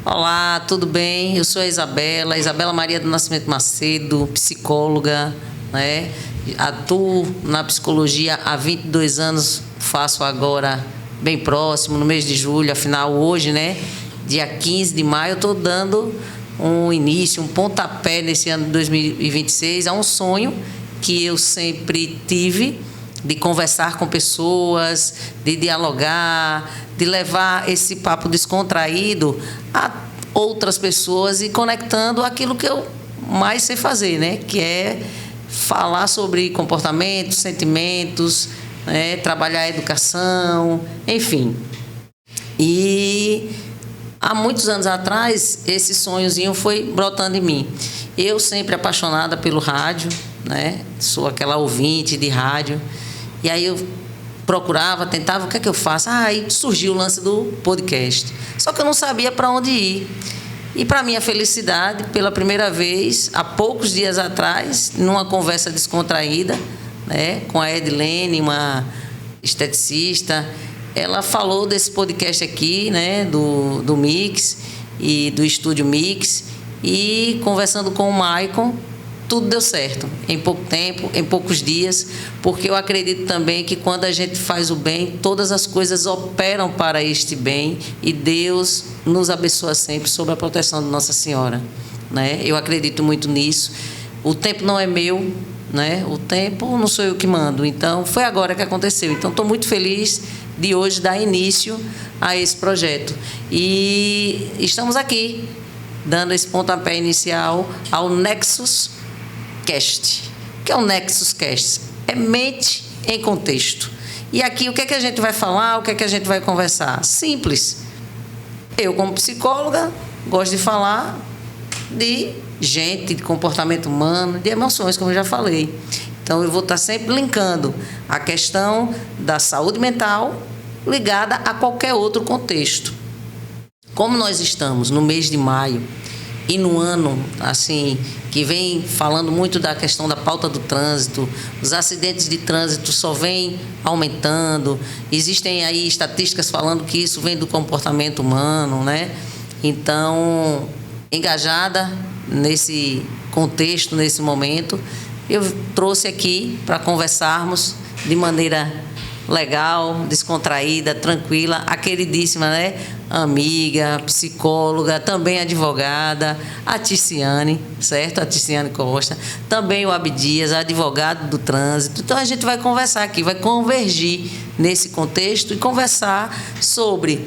Olá, tudo bem? Eu sou a Isabela Maria do Nascimento Macedo, psicóloga, né? Atuo na psicologia há 22 anos, faço agora bem próximo, no mês de julho, afinal hoje, né? Dia 15 de maio, eu estou dando um início, um pontapé nesse ano de 2026 a um sonho que eu sempre tive, de conversar com pessoas, de dialogar, de levar esse papo descontraído a outras pessoas e conectando aquilo que eu mais sei fazer, né? Que é falar sobre comportamentos, sentimentos, né? Trabalhar a educação, enfim. E há muitos anos atrás, esse sonhozinho foi brotando em mim. Eu sempre apaixonada pelo rádio, né? Sou aquela ouvinte de rádio. E aí eu procurava, tentava, o que é que eu faço? Aí surgiu o lance do podcast. Só que eu não sabia para onde ir. E para minha felicidade, pela primeira vez, há poucos dias atrás, numa conversa descontraída, né, com a Edilene, uma esteticista, ela falou desse podcast aqui, né, do Mix e do Estúdio Mix, e conversando com o Maicon, tudo deu certo, em pouco tempo, em poucos dias, porque eu acredito também que quando a gente faz o bem, todas as coisas operam para este bem e Deus nos abençoa sempre sob a proteção de Nossa Senhora, né? Eu acredito muito nisso. O tempo não é meu, né? O tempo não sou eu que mando, então foi agora que aconteceu. Então estou muito feliz de hoje dar início a esse projeto. E estamos aqui, dando esse pontapé inicial ao Nexus Cast. O que é o Nexus Cast? É mente em contexto. E aqui o que é que a gente vai falar, o que é que a gente vai conversar? Simples. Eu, como psicóloga, gosto de falar de gente, de comportamento humano, de emoções, como eu já falei. Então, eu vou estar sempre linkando a questão da saúde mental ligada a qualquer outro contexto. Como nós estamos no mês de maio e no ano, assim, que vem falando muito da questão da pauta do trânsito, os acidentes de trânsito só vêm aumentando, existem aí estatísticas falando que isso vem do comportamento humano, né? Então, engajada nesse contexto, nesse momento, eu trouxe aqui para conversarmos de maneira legal, descontraída, tranquila, a queridíssima, né? Amiga, psicóloga, também advogada, a Ticiane, certo? A Ticiane Costa, também o Abdias, advogado do trânsito. Então, a gente vai conversar aqui, vai convergir nesse contexto e conversar sobre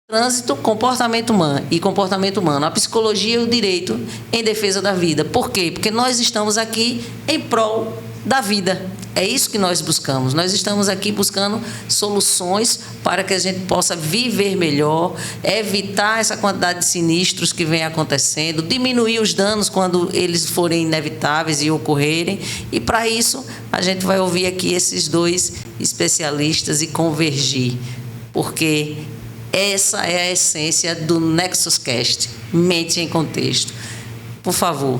trânsito, comportamento humano, a psicologia e o direito em defesa da vida. Por quê? Porque nós estamos aqui em prol da vida. É isso que nós buscamos. Nós estamos aqui buscando soluções para que a gente possa viver melhor, evitar essa quantidade de sinistros que vem acontecendo, diminuir os danos quando eles forem inevitáveis e ocorrerem. E, para isso, a gente vai ouvir aqui esses dois especialistas e convergir, porque essa é a essência do Nexus Cast, mente em contexto. Por favor.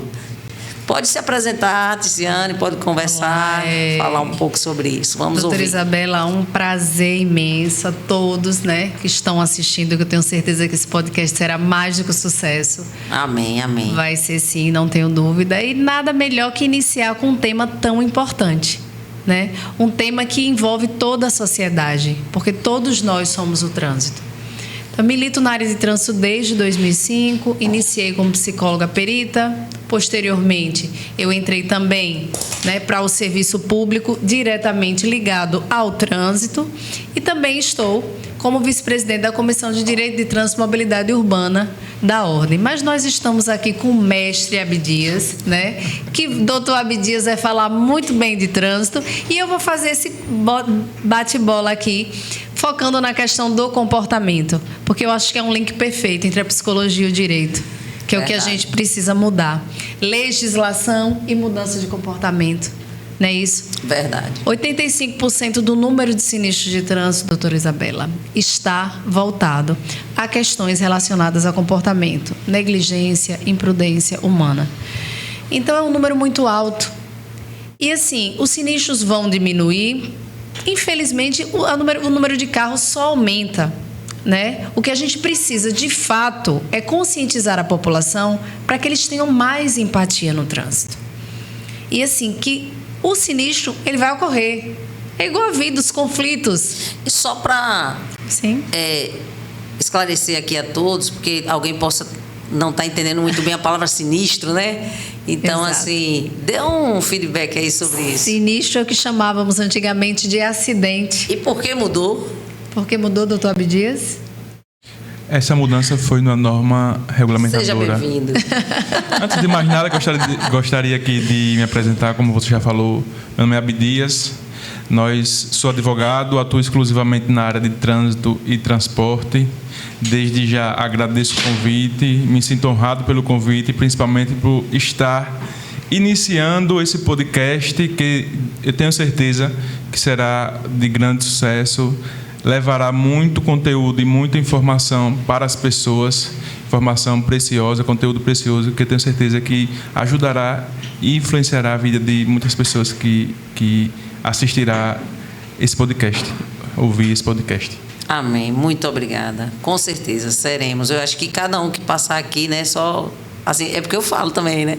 Pode se apresentar, Ticiane, pode conversar, falar um pouco sobre isso. Vamos Doutora ouvir. Isabela, um prazer imenso a todos, né, que estão assistindo, que eu tenho certeza que esse podcast será mais do que um sucesso. Amém, amém. Vai ser sim, não tenho dúvida. E nada melhor que iniciar com um tema tão importante, né? Um tema que envolve toda a sociedade, porque todos nós somos o trânsito. Eu milito na área de trânsito desde 2005, iniciei como psicóloga perita, posteriormente eu entrei também, né, para o serviço público diretamente ligado ao trânsito e também estou como vice-presidente da Comissão de Direito de Trânsito e Mobilidade Urbana da Ordem. Mas nós estamos aqui com o mestre Abdias, né, que o doutor Abdias vai falar muito bem de trânsito e eu vou fazer esse bate-bola aqui, focando na questão do comportamento, porque eu acho que é um link perfeito entre a psicologia e o direito, que é o que a gente precisa mudar. Legislação e mudança de comportamento, não é isso? Verdade. 85% do número de sinistros de trânsito, doutora Isabela, está voltado a questões relacionadas a comportamento, negligência, imprudência humana. Então, é um número muito alto. E, assim, os sinistros vão diminuir. Infelizmente, o número de carros só aumenta. né? O que a gente precisa, de fato, é conscientizar a população para que eles tenham mais empatia no trânsito. E assim, que o sinistro, ele vai ocorrer. É igual a vida, os conflitos. E só para esclarecer aqui a todos, porque alguém possa não estar entendendo muito bem a palavra sinistro, né? Então, Exato. assim, dê um feedback aí sobre isso. Sinistro é o que chamávamos antigamente de acidente. E por que mudou? Por que mudou, doutor Abdias? Essa mudança foi na norma regulamentadora. Seja bem-vindo. Antes de mais nada, gostaria aqui de me apresentar, como você já falou. Meu nome é Abdias. Sou advogado, atuo exclusivamente na área de trânsito e transporte. Desde já agradeço o convite, me sinto honrado pelo convite, principalmente por estar iniciando esse podcast, que eu tenho certeza que será de grande sucesso, levará muito conteúdo e muita informação para as pessoas, informação preciosa, conteúdo precioso, que eu tenho certeza que ajudará e influenciará a vida de muitas pessoas que assistirá esse podcast, ouvir esse podcast. Amém. Muito obrigada. Com certeza, seremos. Eu acho que cada um que passar aqui, né, só... Assim, é porque eu falo também, né?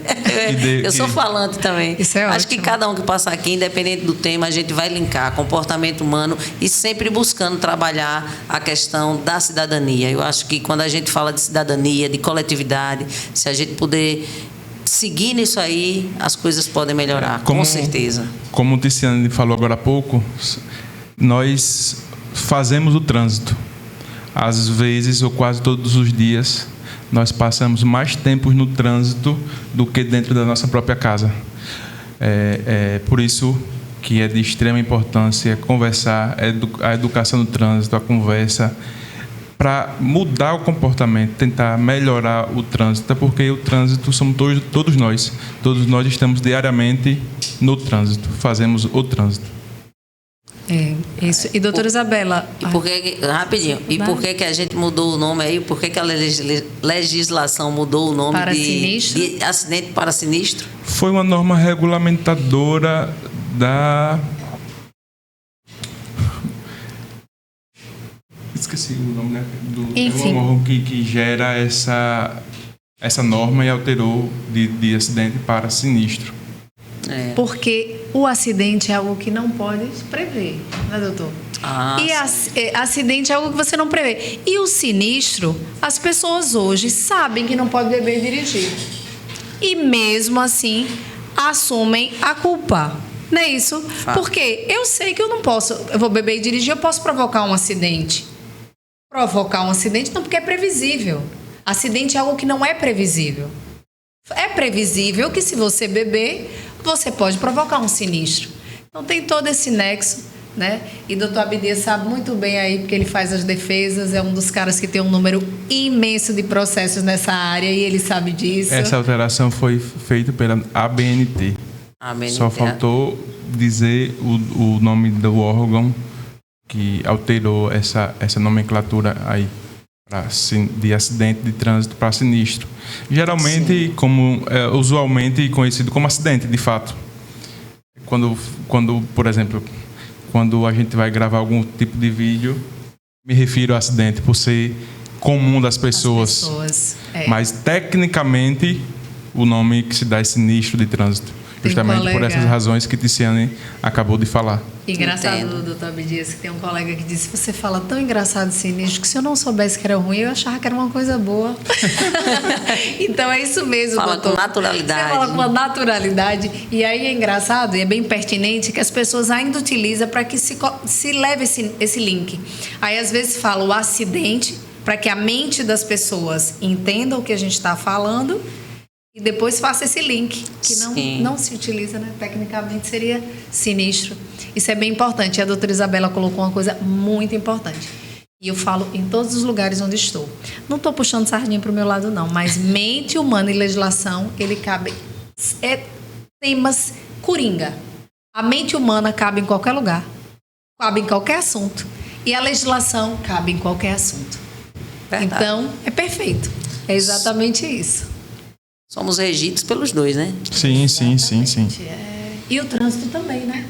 Eu sou falante também. Isso é ótimo. Acho que cada um que passar aqui, independente do tema, a gente vai linkar comportamento humano e sempre buscando trabalhar a questão da cidadania. Eu acho que quando a gente fala de cidadania, de coletividade, se a gente puder seguir nisso aí, as coisas podem melhorar, com certeza. Como o Tiziane falou agora há pouco, nós fazemos o trânsito. Às vezes, ou quase todos os dias, nós passamos mais tempo no trânsito do que dentro da nossa própria casa. Por isso que é de extrema importância conversar, a educação no trânsito, a conversa, para mudar o comportamento, tentar melhorar o trânsito, porque o trânsito somos todos nós. Todos nós estamos diariamente no trânsito, fazemos o trânsito. Isso. E doutora Isabela... Rapidinho, e por que a gente mudou o nome aí? Por que a legislação mudou o nome para sinistro? De acidente para sinistro? Foi uma norma regulamentadora da... Esqueci o nome, né? Enfim. Que gera essa norma e alterou de acidente para sinistro. Porque o acidente é algo que não pode prever, né, doutor? E acidente é algo que você não prevê. E o sinistro, as pessoas hoje sabem que não pode beber e dirigir. E mesmo assim, assumem a culpa. Não é isso? Porque eu sei que eu não posso, eu vou beber e dirigir, eu posso provocar um acidente. Provocar um acidente não, porque é previsível. Acidente é algo que não é previsível. É previsível que se você beber, você pode provocar um sinistro. Então tem todo esse nexo, né? E o doutor Abdias sabe muito bem aí, porque ele faz as defesas, é um dos caras que tem um número imenso de processos nessa área e ele sabe disso. Essa alteração foi feita pela ABNT. Só faltou dizer o nome do órgão que alterou essa nomenclatura aí de acidente de trânsito para sinistro. Geralmente, usualmente conhecido como acidente, de fato. Quando, por exemplo, quando a gente vai gravar algum tipo de vídeo, me refiro a acidente por ser comum das pessoas. Mas, tecnicamente, o nome que se dá é sinistro de trânsito. Justamente por essas razões que Tiziane acabou de falar. Engraçado, doutor Abdias, que tem um colega que disse: você fala tão engraçado e sinistro que se eu não soubesse que era ruim, eu achava que era uma coisa boa. Então é isso mesmo, fala doutor. Com naturalidade. Você fala com uma naturalidade. E aí é engraçado e é bem pertinente que as pessoas ainda utilizam para que se leve esse link. Aí às vezes fala o acidente, para que a mente das pessoas entenda o que a gente está falando. E depois faça esse link, que não se utiliza, né? Tecnicamente seria sinistro. Isso é bem importante. E a doutora Isabela colocou uma coisa muito importante. E eu falo em todos os lugares onde estou. Não estou puxando sardinha para o meu lado, não. Mas mente humana e legislação, ele cabe... temas coringa. A mente humana cabe em qualquer lugar. Cabe em qualquer assunto. E a legislação cabe em qualquer assunto. Verdade. Então, é perfeito. É exatamente isso. Somos regidos pelos dois, né? Sim. E o trânsito também, né?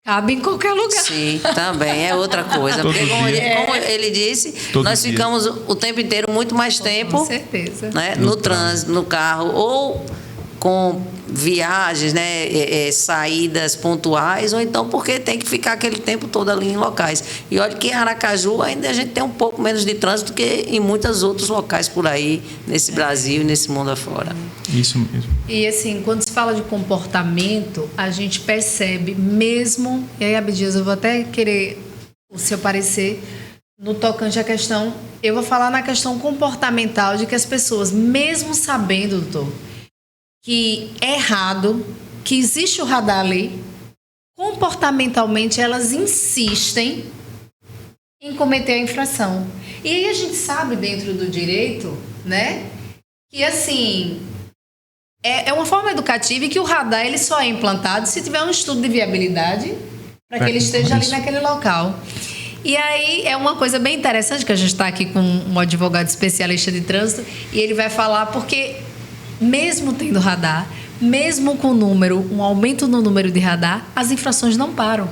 Cabe em qualquer lugar. Sim, também é outra coisa. Porque, como ele disse, nós ficamos o tempo inteiro muito mais tempo. Com certeza. Né, no trânsito, no carro, ou com viagens, né, saídas pontuais, ou então porque tem que ficar aquele tempo todo ali em locais. E olha que em Aracaju ainda a gente tem um pouco menos de trânsito que em muitos outros locais por aí, nesse Brasil e nesse mundo afora. Isso mesmo. E assim, quando se fala de comportamento, a gente percebe mesmo, e aí, Abdias, eu vou até querer o seu parecer no tocante à questão, eu vou falar na questão comportamental de que as pessoas, mesmo sabendo, doutor, que é errado, que existe o radar ali, comportamentalmente elas insistem em cometer a infração. E aí a gente sabe dentro do direito, né, que assim, é uma forma educativa e que o radar ele só é implantado se tiver um estudo de viabilidade para que ele esteja ali naquele local. E aí é uma coisa bem interessante que a gente está aqui com um advogado especialista de trânsito e ele vai falar porque mesmo tendo radar, mesmo com um aumento no número de radar, as infrações não param.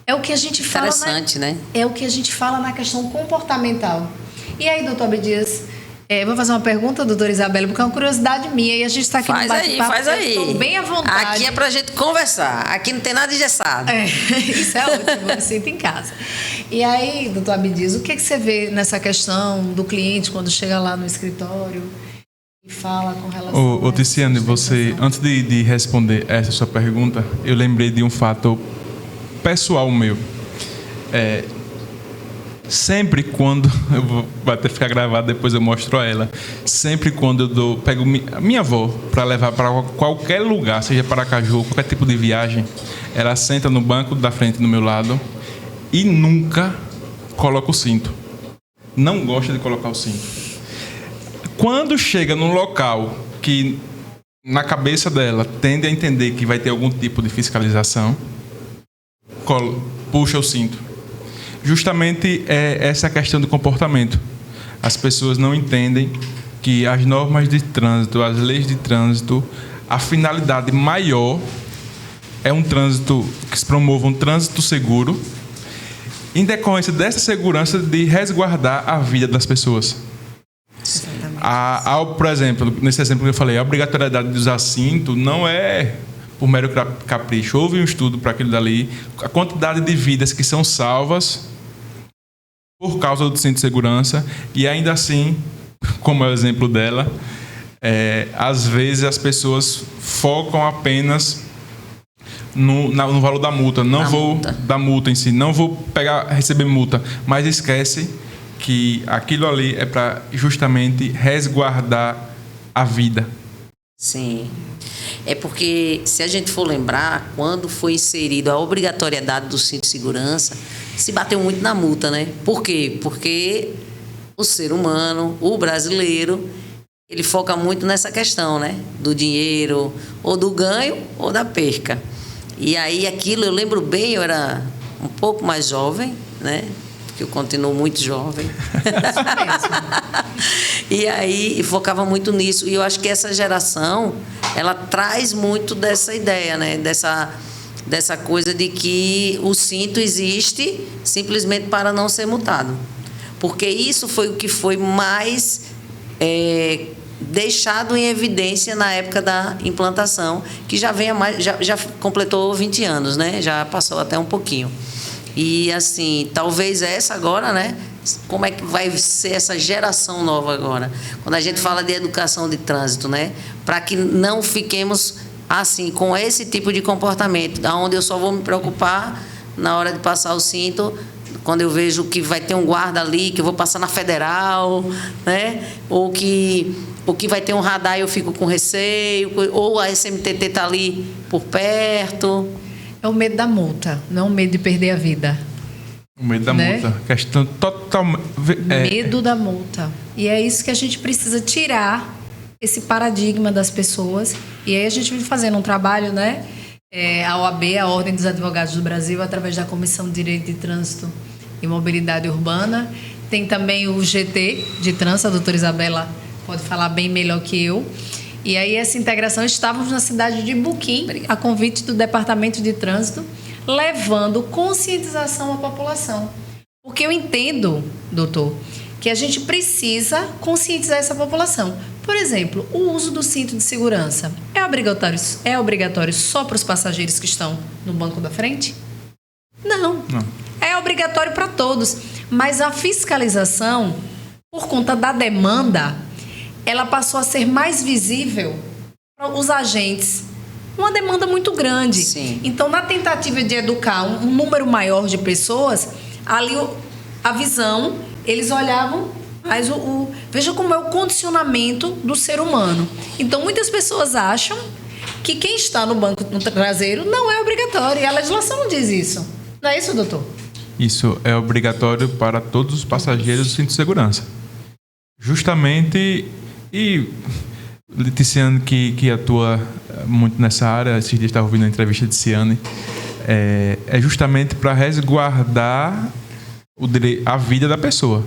É o que a gente fala. Interessante, né? É o que a gente fala na questão comportamental. E aí, doutor Abdias, vou fazer uma pergunta, doutora Isabela, porque é uma curiosidade minha e a gente está aqui no bate-papo. Faz aí. Estou bem à vontade. Aqui é pra gente conversar. Aqui não tem nada engessado. Isso é ótimo, eu me sinto em casa. E aí, doutor Abdias, o que você vê nessa questão do cliente quando chega lá no escritório e fala com relação Ô Ticiane, você, antes de responder essa sua pergunta, eu lembrei de um fato pessoal meu. Sempre quando vai até ficar gravado, depois eu mostro a ela. Sempre quando eu pego minha avó para levar para qualquer lugar, seja para Aracaju, qualquer tipo de viagem, ela senta no banco da frente do meu lado e nunca coloca o cinto. Não gosta de colocar o cinto. Quando chega num local que na cabeça dela tende a entender que vai ter algum tipo de fiscalização, puxa o cinto. Justamente essa questão do comportamento. As pessoas não entendem que as normas de trânsito, as leis de trânsito, a finalidade maior é um trânsito que se promova um trânsito seguro, em decorrência dessa segurança de resguardar a vida das pessoas. Por exemplo, nesse exemplo que eu falei, a obrigatoriedade de usar cinto não é por mero capricho. Houve um estudo para aquilo dali. A quantidade de vidas que são salvas por causa do cinto de segurança, e ainda assim, como é o exemplo dela, às vezes as pessoas focam apenas no valor da multa. Da multa em si, não vou receber multa, mas esquece que aquilo ali é para justamente resguardar a vida. Sim. É porque, se a gente for lembrar, quando foi inserida a obrigatoriedade do cinto de segurança, se bateu muito na multa, né? Por quê? Porque o ser humano, o brasileiro, ele foca muito nessa questão, né? Do dinheiro, ou do ganho, ou da perca. E aí aquilo, eu lembro bem, eu era um pouco mais jovem, né? Que eu continuo muito jovem. E aí focava muito nisso. E eu acho que essa geração, ela traz muito dessa ideia, né? Dessa coisa de que o cinto existe simplesmente para não ser multado. Porque isso foi o que foi mais deixado em evidência na época da implantação, que já completou 20 anos, né? Já passou até um pouquinho. E, assim, talvez essa agora, né? Como é que vai ser essa geração nova agora? Quando a gente fala de educação de trânsito, né? Para que não fiquemos, assim, com esse tipo de comportamento, onde eu só vou me preocupar na hora de passar o cinto, quando eu vejo que vai ter um guarda ali, que eu vou passar na Federal, né? Ou que vai ter um radar e eu fico com receio, ou a SMTT está ali por perto. É o medo da multa, não o medo de perder a vida. O medo da multa. Questão totalmente... Medo da multa. E é isso que a gente precisa tirar, esse paradigma das pessoas. E aí a gente vem fazendo um trabalho, né? A OAB, a Ordem dos Advogados do Brasil, através da Comissão de Direito de Trânsito e Mobilidade Urbana. Tem também o GT de Trânsito, a doutora Isabela pode falar bem melhor que eu. E aí essa integração, estávamos na cidade de Buquim, a convite do Departamento de Trânsito, levando conscientização à população. Porque eu entendo, doutor, que a gente precisa conscientizar essa população. Por exemplo, o uso do cinto de segurança é obrigatório só para os passageiros que estão no banco da frente? Não. É obrigatório para todos. Mas a fiscalização, por conta da demanda, ela passou a ser mais visível para os agentes. Uma demanda muito grande. Sim. Então, na tentativa de educar um número maior de pessoas, ali a visão, eles olhavam, mas veja como é o condicionamento do ser humano. Então, muitas pessoas acham que quem está no banco traseiro não é obrigatório. E a legislação não diz isso. Não é isso, doutor? Isso é obrigatório para todos os passageiros do cinto de segurança. Justamente, e Leticiane, que atua muito nessa área, esses dias estava ouvindo a entrevista de Ciane, é justamente para resguardar a vida da pessoa.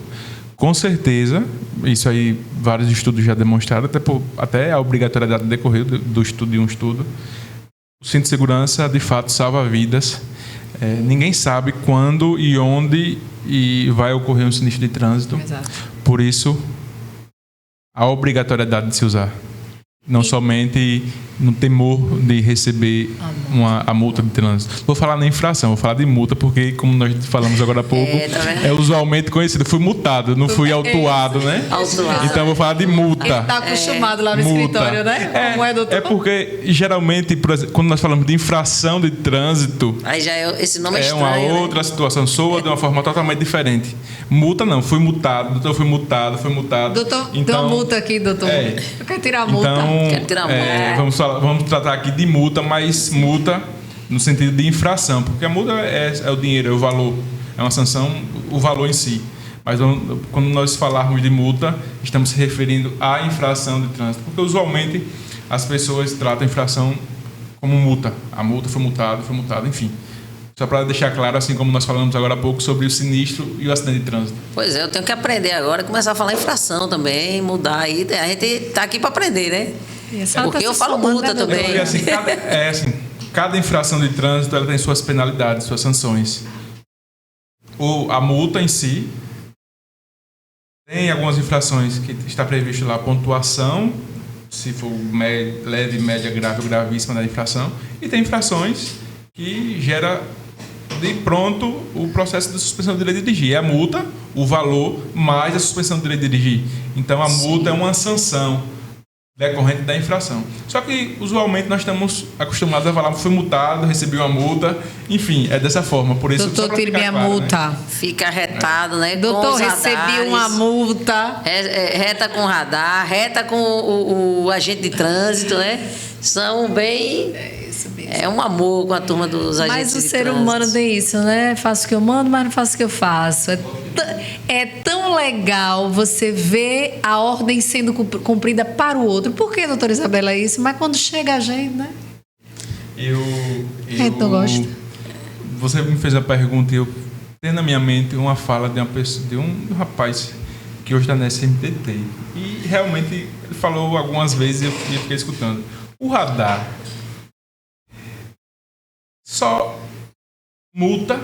Com certeza, isso aí vários estudos já demonstraram, até a obrigatoriedade decorreu do estudo de um estudo. O cinto de segurança, de fato, salva vidas. Ninguém sabe quando e onde vai ocorrer um sinistro de trânsito. Exato. Por isso, a obrigatoriedade de se usar. Não somente no temor de receber a multa de trânsito. Vou falar na infração, vou falar de multa, porque, como nós falamos agora há pouco, é usualmente conhecido. Fui multado, não fui autuado, né? Autuado. Então, vou falar de multa. Ele está acostumado lá no escritório, né? Como é, doutor? É porque, geralmente, por exemplo, quando nós falamos de infração de trânsito, Aí já esse nome é estranho, uma né? outra situação, soa de uma forma totalmente diferente. Multa não, fui multado, doutor, fui multado. Doutor, tem uma multa aqui, doutor. Eu quero tirar a multa. Então, Quero tirar a multa. vamos tratar aqui de multa, mas multa no sentido de infração, porque a multa é o dinheiro, é o valor, é uma sanção, o valor em si. Mas quando nós falarmos de multa, estamos se referindo à infração de trânsito, porque usualmente as pessoas tratam a infração como multa. A multa foi multado, enfim. Só para deixar claro, assim como nós falamos agora há pouco sobre o sinistro e o acidente de trânsito. Pois é, eu tenho que aprender agora, começar a falar infração também, mudar aí. A gente está aqui para aprender, né? Porque eu falo multa também. Porque, assim, cada infração de trânsito ela tem suas penalidades, suas sanções. A multa em si, tem algumas infrações que está previsto lá, pontuação, se for leve, média, grave ou gravíssima da infração, e tem infrações que gera de pronto o processo de suspensão do direito de dirigir. É a multa, o valor, mais a suspensão do direito de dirigir. Então, a multa é uma sanção decorrente da infração. Só que, usualmente, nós estamos acostumados a falar, fui multado, recebi uma multa, enfim, é dessa forma. Por isso, doutor, tire minha multa. Né? Fica retado, né? Doutor, com os recebi radares, uma multa. Reta com radar, reta com o agente de trânsito, né? São bem... É um amor com a turma dos agentes de trânsito. Mas o ser humano tem isso, né? Faço o que eu mando, mas não faço o que eu faço. É tão legal você ver a ordem sendo cumprida para o outro. Por que, doutora Isabela, é isso? Mas quando chega a gente, né? Eu gosto. Você me fez a pergunta e eu tenho na minha mente uma fala de uma pessoa, de um rapaz que hoje está na SMTT. E realmente ele falou algumas vezes e eu fiquei escutando. O radar só multa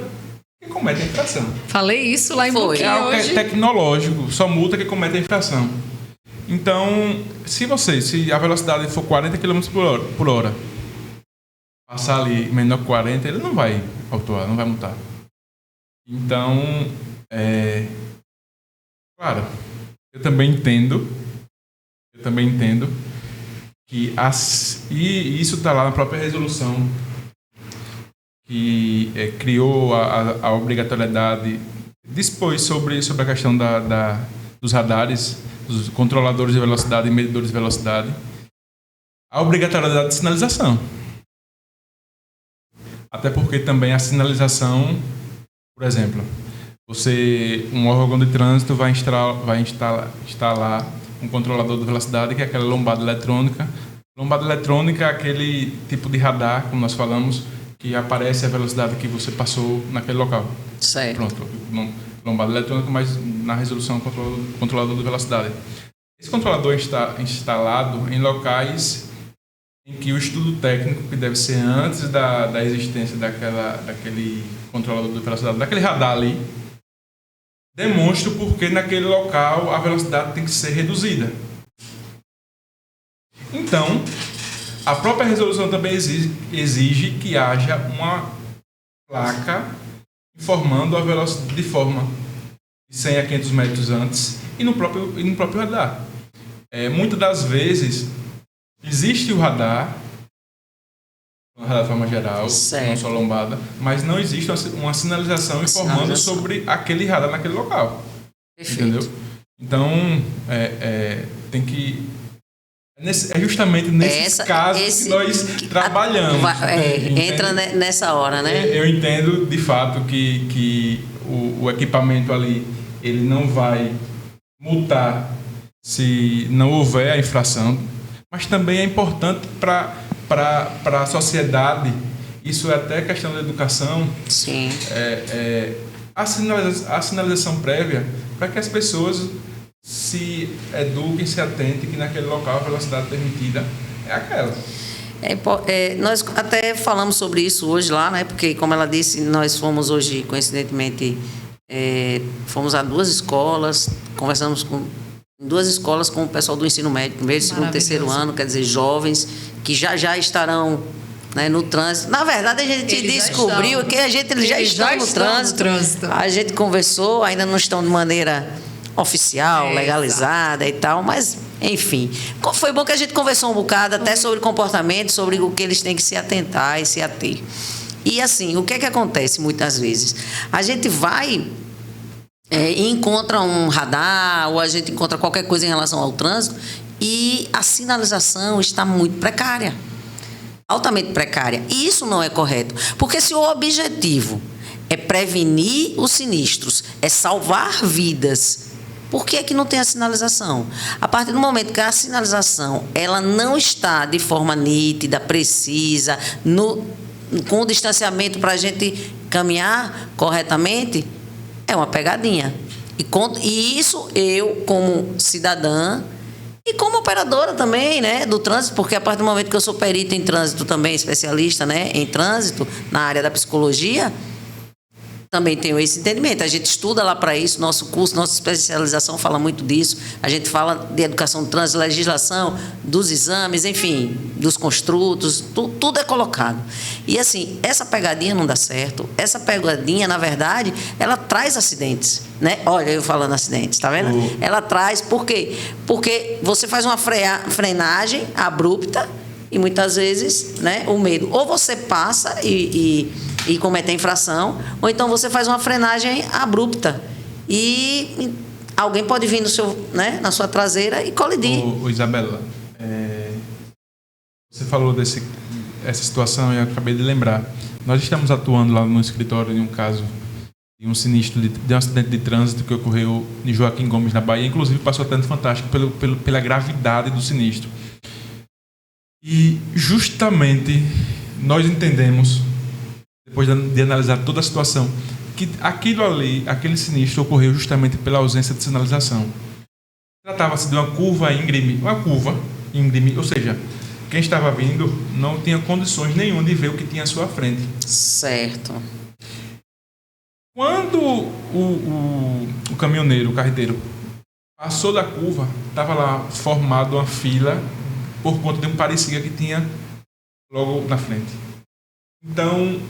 quem comete a infração. Falei isso lá em Boquim É algo hoje. Tecnológico, só multa quem comete a infração. Então, se a velocidade for 40 km por hora, passar ali menor que 40, ele não vai autuar, não vai multar. Então, claro, eu também entendo que e isso está lá na própria resolução que criou a obrigatoriedade, dispôs sobre a questão dos radares, dos controladores de velocidade e medidores de velocidade, a obrigatoriedade de sinalização. Até porque também a sinalização, por exemplo, um órgão de trânsito vai instalar um controlador de velocidade, que é aquela lombada eletrônica. Lombada eletrônica é aquele tipo de radar, como nós falamos, que aparece a velocidade que você passou naquele local. Certo. Pronto, lombada eletrônica, mas na resolução controlador de velocidade. Esse controlador está instalado em locais em que o estudo técnico, que deve ser antes da existência daquele controlador de velocidade, daquele radar ali, demonstra o porquê naquele local a velocidade tem que ser reduzida. Então, a própria resolução também exige que haja uma placa informando a velocidade de forma de 100 a 500 metros antes e no próprio radar. Muitas das vezes existe o radar de forma geral, certo, não só lombada, mas não existe uma sinalização informando sobre aquele radar naquele local. Perfeito. Entendeu? Então, tem que... É justamente nesses casos que nós trabalhamos. Entra nessa hora, né? Eu entendo, de fato, que o equipamento ali ele não vai multar se não houver a infração, mas também é importante para a sociedade. Isso é até questão da educação. Sim. A sinalização prévia para que as pessoas se eduquem, se atentem que naquele local a velocidade permitida é aquela. Nós até falamos sobre isso hoje lá, né? Porque, como ela disse, nós fomos hoje, coincidentemente, fomos a 2 escolas, conversamos em 2 escolas com o pessoal do ensino médio, primeiro, segundo, terceiro ano, quer dizer, jovens que já estarão, né, no trânsito. Na verdade, a gente descobriu que eles já estão no trânsito. A gente conversou, ainda não estão de maneira oficial, legalizada e tal, mas, enfim. Foi bom que a gente conversou um bocado até sobre comportamento, sobre o que eles têm que se atentar e se ater. E, assim, o que é que acontece muitas vezes? A gente vai e encontra um radar, ou a gente encontra qualquer coisa em relação ao trânsito, e a sinalização está muito precária, altamente precária. E isso não é correto, porque se o objetivo é prevenir os sinistros, é salvar vidas, por que é que não tem a sinalização? A partir do momento que a sinalização ela não está de forma nítida, precisa, com o distanciamento para a gente caminhar corretamente, é uma pegadinha. E isso eu, como cidadã, e como operadora também, né, do trânsito, porque a partir do momento que eu sou perito em trânsito também, especialista, né, em trânsito, na área da psicologia, também tenho esse entendimento. A gente estuda lá para isso, nosso curso, nossa especialização fala muito disso. A gente fala de educação do trânsito, legislação, dos exames, enfim, dos construtos, tudo é colocado. E assim, essa pegadinha não dá certo. Essa pegadinha, na verdade, ela traz acidentes, né? Olha, eu falando acidentes, tá vendo? Ela traz, por quê? Porque você faz uma frenagem abrupta e muitas vezes, né, o medo. Ou você passa e comete a infração, ou então você faz uma frenagem abrupta e alguém pode vir na sua traseira e colidir. Isabela, você falou essa situação e eu acabei de lembrar. Nós estamos atuando lá no escritório em um caso de um sinistro, de um acidente de trânsito que ocorreu em Joaquim Gomes, na Bahia. Inclusive passou até fantástico pela gravidade do sinistro. E justamente nós entendemos, depois de analisar toda a situação, que aquele sinistro ocorreu justamente pela ausência de sinalização. Tratava-se de uma curva íngreme, ou seja, quem estava vindo não tinha condições nenhuma de ver o que tinha à sua frente. Certo. Quando o caminhoneiro, o carreteiro, passou da curva, estava lá formado uma fila por conta de um parecia que tinha logo na frente. Então,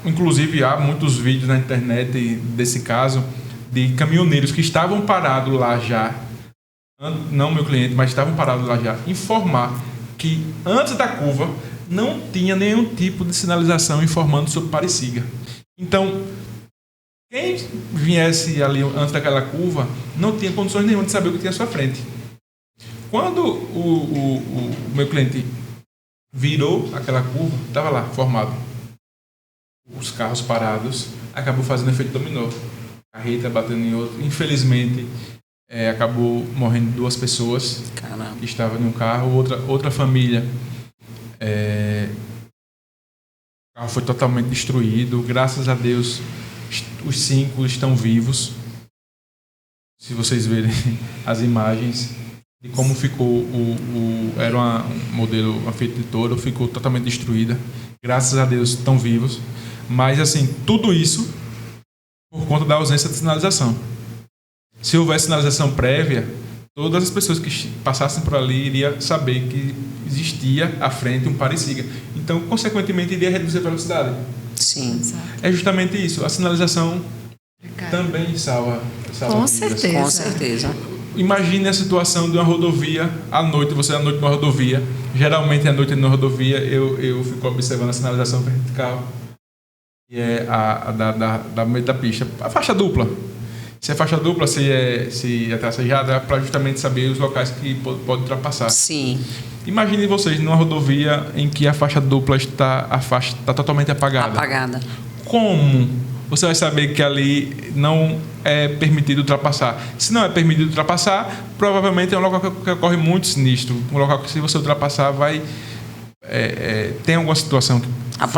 inclusive há muitos vídeos na internet desse caso de caminhoneiros que estavam parados lá já, não meu cliente, mas estavam parados lá já, informar que antes da curva não tinha nenhum tipo de sinalização informando sobre parecida. Então, quem viesse ali antes daquela curva não tinha condições nenhuma de saber o que tinha à sua frente. Quando o meu cliente virou aquela curva, estava lá, formado. Os carros parados, acabou fazendo efeito dominó. Carreta batendo em outro. Infelizmente, acabou morrendo 2 pessoas. Caramba. Que estavam em um carro. Outra família, o carro foi totalmente destruído. Graças a Deus, os 5 estão vivos. Se vocês verem as imagens, de como ficou era um modelo, uma Fiat Toro, ficou totalmente destruída. Graças a Deus estão vivos. Mas, assim, tudo isso por conta da ausência de sinalização. Se houvesse sinalização prévia, todas as pessoas que passassem por ali iriam saber que existia à frente um pare-siga. Então, consequentemente, iria reduzir a velocidade. Sim. É justamente isso. A sinalização também salva Com vidas. certeza. Com certeza. Imagine a situação de uma rodovia à noite, você à noite numa rodovia. Geralmente à noite numa rodovia eu fico observando a sinalização vertical, que é da meio da pista. A faixa dupla. Se é faixa dupla, se é tracejada, é para justamente saber os locais que pode ultrapassar. Sim. Imagine vocês numa rodovia em que a faixa dupla está totalmente apagada. Apagada. Como você vai saber que ali não é permitido ultrapassar? Se não é permitido ultrapassar, provavelmente é um local que ocorre muito sinistro. Um local que, se você ultrapassar, vai... tem alguma situação que...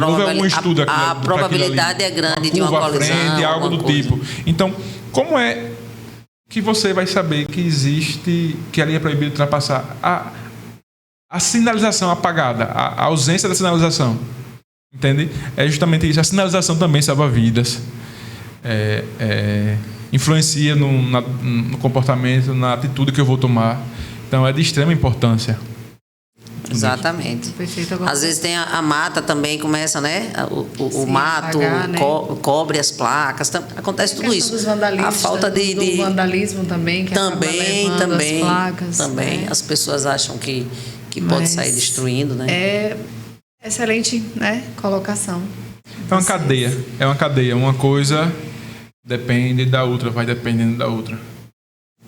Houve algum estudo aqui, a probabilidade é grande de uma colisão. Frente, algo do tipo. Então, como é que você vai saber que existe... que ali é proibido ultrapassar? A sinalização apagada, a ausência da sinalização. Entende? É justamente isso. A sinalização também salva vidas. Influencia no comportamento, na atitude que eu vou tomar. Então, é de extrema importância. Exatamente. Às vezes tem a mata também, começa, né? O mato apagar, né? cobre as placas. Acontece tudo isso. Dos vandalistas, a falta do vandalismo também, que também, as placas. Também. Né? As pessoas acham que pode sair destruindo, né? É excelente, né? Colocação. É uma cadeia. É uma cadeia. Uma coisa depende da outra, vai dependendo da outra.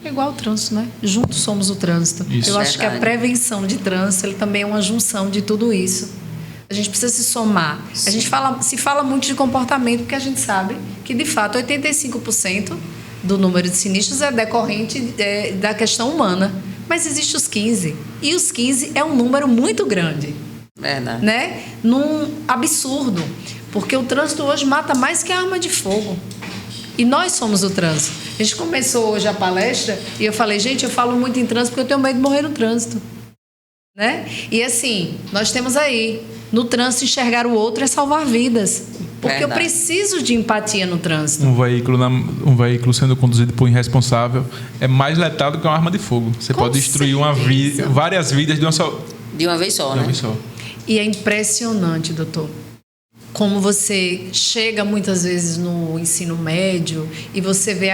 É igual o trânsito, né? Juntos somos o trânsito. Isso. Eu acho que a prevenção de trânsito ele também é uma junção de tudo isso. A gente precisa se somar. Sim. A gente se fala muito de comportamento, porque a gente sabe que, de fato, 85% do número de sinistros é decorrente da questão humana. Mas existe os 15%. E os 15% é um número muito grande. Verdade. Né? Num absurdo. Porque o trânsito hoje mata mais que a arma de fogo. E nós somos o trânsito. A gente começou hoje a palestra e eu falei, gente, eu falo muito em trânsito porque eu tenho medo de morrer no trânsito. Né? E assim, nós temos aí, no trânsito, enxergar o outro é salvar vidas. Porque eu preciso de empatia no trânsito. Um veículo sendo conduzido por irresponsável é mais letal do que uma arma de fogo. Você Com pode destruir várias vidas de uma vez só, né? E é impressionante, doutor, como você chega muitas vezes no ensino médio e você vê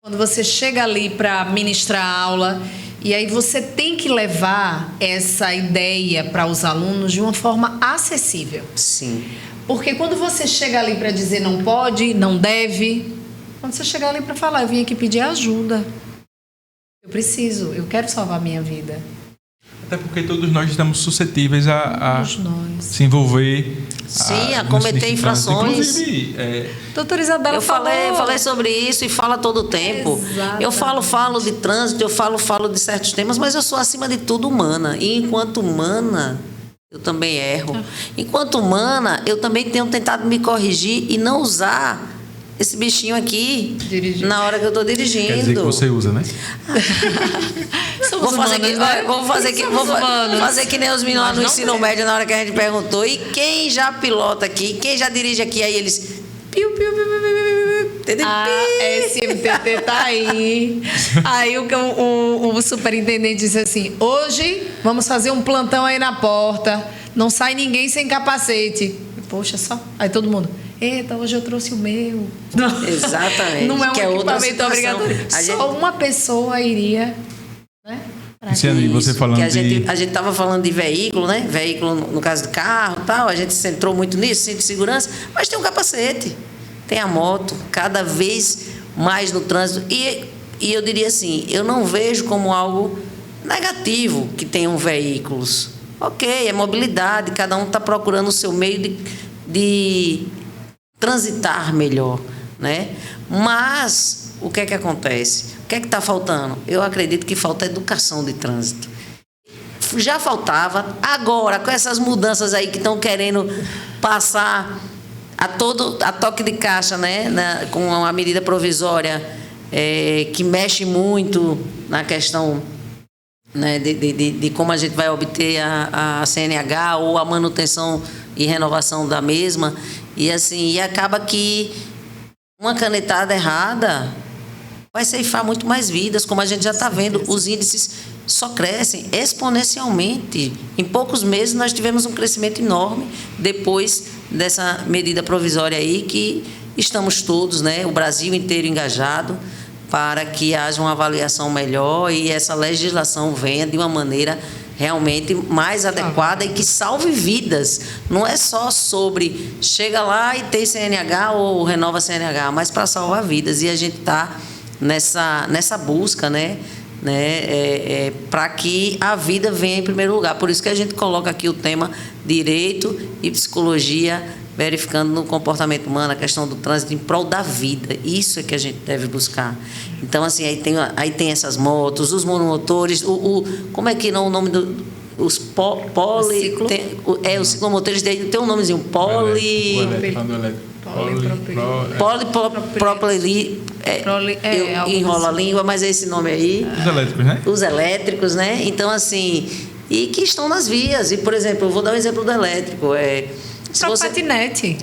quando você chega ali para ministrar a aula e aí você tem que levar essa ideia para os alunos de uma forma acessível. Sim. Porque quando você chega ali para dizer não pode, não deve, quando você chega ali para falar, eu vim aqui pedir ajuda. Eu quero salvar a minha vida. Até porque todos nós estamos suscetíveis a se envolver. Sim, a cometer infrações. Inclusive, doutora Isabela, eu falei sobre isso e falo todo o tempo. Exatamente. Eu falo de trânsito, eu falo de certos temas, mas eu sou, acima de tudo, humana. E enquanto humana, eu também erro. Enquanto humana, eu também tenho tentado me corrigir e não usar esse bichinho aqui na hora que eu estou dirigindo. Quer dizer que você usa, né? Vou fazer que nem os meninos lá no ensino médio, na hora que a gente perguntou, e quem já pilota aqui, quem já dirige aqui, aí eles... SMTT tá aí. Aí o superintendente disse assim, hoje vamos fazer um plantão aí na porta, não sai ninguém sem capacete. Poxa, só... Aí todo mundo... Eita, hoje eu trouxe o meu. Não. Exatamente. Não é um equipamento obrigatório. Só uma pessoa iria, né? Você falando que a gente estava falando de veículo, né? Veículo, no caso de carro e tal, a gente centrou muito nisso, cinto de segurança, mas tem um capacete, tem a moto, cada vez mais no trânsito. E eu diria assim, eu não vejo como algo negativo que tenham veículos. Ok, é mobilidade, cada um está procurando o seu meio de transitar melhor, né? Mas o que é que acontece? O que é que está faltando? Eu acredito que falta educação de trânsito. Já faltava, agora com essas mudanças aí que estão querendo passar a toque de caixa, né? Com uma medida provisória que mexe muito na questão né, de como a gente vai obter a CNH ou a manutenção e renovação da mesma. E assim, e acaba que uma canetada errada vai ceifar muito mais vidas, como a gente já está vendo. Os índices só crescem exponencialmente. Em poucos meses nós tivemos um crescimento enorme depois dessa medida provisória aí, que estamos todos, né, o Brasil inteiro engajado para que haja uma avaliação melhor e essa legislação venha de uma maneira realmente mais adequada e que salve vidas. Não é só sobre chega lá e tem CNH ou renova CNH, mas para salvar vidas. E a gente está nessa busca, né, para que a vida venha em primeiro lugar. Por isso que a gente coloca aqui o tema direito e psicologia, verificando no comportamento humano a questão do trânsito em prol da vida. Isso é que a gente deve buscar. Então, assim, aí tem essas motos, os monomotores, como é que não o nome do... Os os ciclomotores tem um nomezinho, eu enrolo a língua, mas é esse nome aí. Os elétricos, né? Os elétricos, né? Então, assim, e que estão nas vias. E, por exemplo, eu vou dar um exemplo do elétrico. Patinete.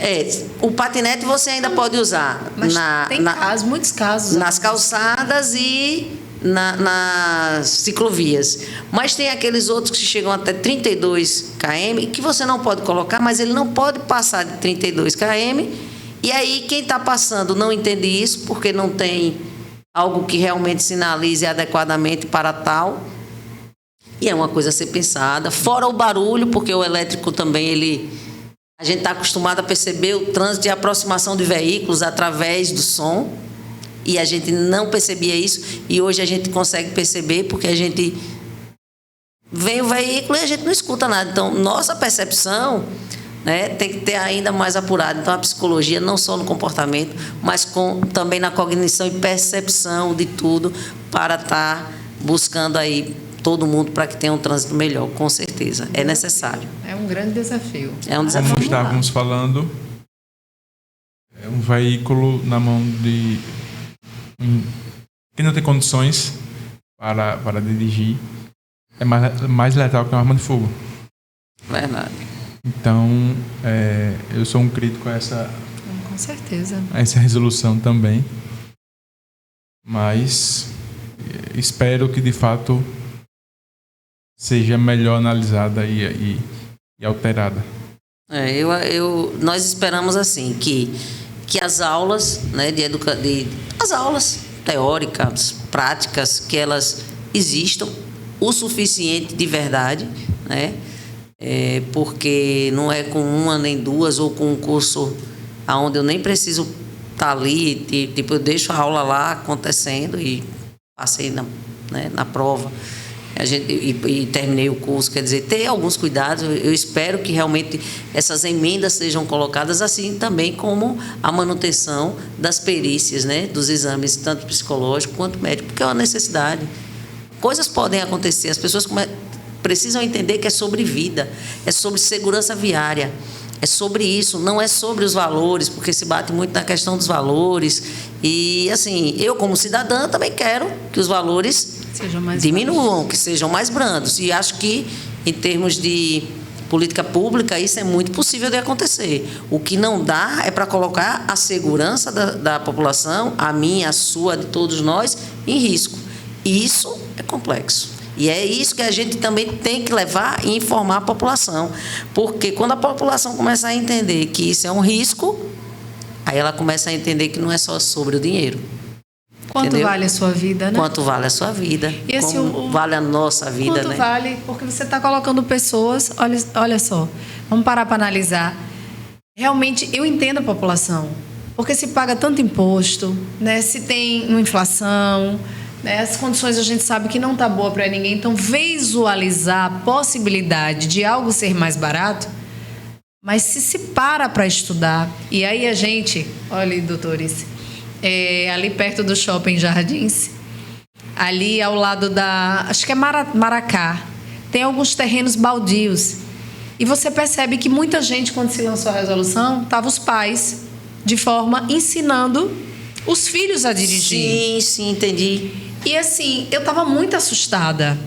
O patinete você ainda pode usar. Mas tem muitos casos. Nas calçadas e nas ciclovias. Mas tem aqueles outros que chegam até 32 km, que você não pode colocar, mas ele não pode passar de 32 km. E aí, quem está passando não entende isso, porque não tem algo que realmente sinalize adequadamente para tal. E é uma coisa a ser pensada. Fora o barulho, porque o elétrico também, a gente está acostumado a perceber o trânsito de aproximação de veículos através do som. E a gente não percebia isso. E hoje a gente consegue perceber, porque a gente vem o veículo e a gente não escuta nada. Então, nossa percepção, né, tem que ter ainda mais apurado. Então, a psicologia, não só no comportamento, mas também na cognição e percepção de tudo, para estar buscando aí todo mundo para que tenha um trânsito melhor, com certeza. É necessário. É um grande desafio. É um desafio. Como estávamos falando, é um veículo na mão de quem não tem condições para dirigir, é mais letal que uma arma de fogo. Verdade. Então, eu sou um crítico a Com certeza. a essa resolução também. Mas espero que, de fato, seja melhor analisada e alterada. Nós esperamos assim que as aulas, né, as aulas teóricas, práticas, que elas existam o suficiente de verdade, né? Porque não é com uma nem duas ou com um curso onde eu nem preciso estar ali, tipo, eu deixo a aula lá acontecendo e passei na prova. E terminei o curso, quer dizer, ter alguns cuidados. Eu espero que realmente essas emendas sejam colocadas, assim também como a manutenção das perícias, né, dos exames, tanto psicológico quanto médico, porque é uma necessidade. Coisas podem acontecer, as pessoas precisam entender que é sobre vida, é sobre segurança viária, é sobre isso, não é sobre os valores, porque se bate muito na questão dos valores. E, assim, eu como cidadã também quero que os valores diminuam, que sejam mais brandos. E acho que, em termos de política pública, isso é muito possível de acontecer. O que não dá é para colocar a segurança da população, a minha, a sua, de todos nós, em risco. E isso é complexo. E é isso que a gente também tem que levar e informar a população. Porque quando a população começa a entender que isso é um risco, aí ela começa a entender que não é só sobre o dinheiro. Quanto entendeu? Vale a sua vida, né? Quanto vale a sua vida. E assim, como vale a nossa vida, quanto né? Vale, porque você está colocando pessoas... Olha só, vamos parar para analisar. Realmente, eu entendo a população. Porque se paga tanto imposto, né? Se tem uma inflação... As condições a gente sabe que não está boa para ninguém. Então, visualizar a possibilidade de algo ser mais barato, mas se para estudar, e aí a gente, olha, doutores, ali perto do Shopping Jardins, ali ao lado acho que é Maracá, tem alguns terrenos baldios. E você percebe que muita gente, quando se lançou a resolução, estavam os pais, de forma ensinando os filhos a dirigir. Sim, entendi. E assim, eu estava muito assustada,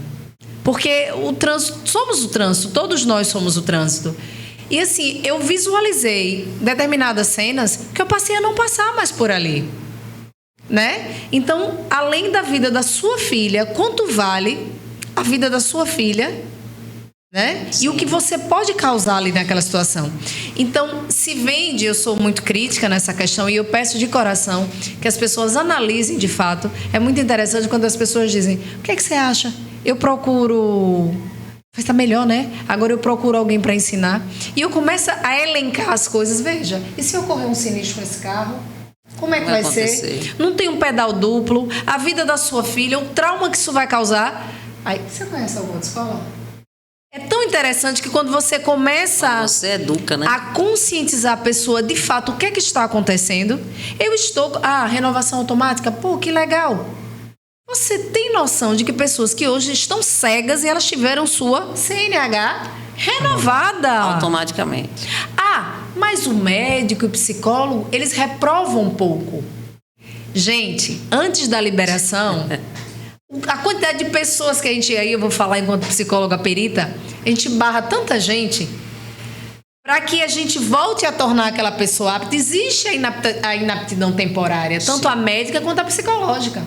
Porque o trânsito, somos o trânsito, todos nós somos o trânsito. E assim, eu visualizei determinadas cenas que eu passei a não passar mais por ali, né? Então, além da vida da sua filha, quanto vale a vida da sua filha, né? E o que você pode causar ali naquela situação. Então, se vende, eu sou muito crítica nessa questão e eu peço de coração que as pessoas analisem de fato. É muito interessante quando as pessoas dizem: o que é que você acha? Eu procuro... Está melhor, né? Agora eu procuro alguém para ensinar. E eu começo a elencar as coisas. Veja, e se ocorrer um sinistro nesse carro? Como é que vai ser? Não tem um pedal duplo, a vida da sua filha, o trauma que isso vai causar. Aí, você conhece alguma outra escola? É tão interessante que quando você começa você educa, né? a conscientizar a pessoa de fato o que é que está acontecendo. Eu estou... renovação automática? Pô, que legal. Você tem noção de que pessoas que hoje estão cegas e elas tiveram sua CNH renovada? Automaticamente. Mas o médico e o psicólogo, eles reprovam um pouco. Gente, antes da liberação, a quantidade de pessoas que a gente... Aí eu vou falar enquanto psicóloga perita, a gente barra tanta gente para que a gente volte a tornar aquela pessoa apta. Existe a inaptidão temporária, tanto a médica quanto a psicológica.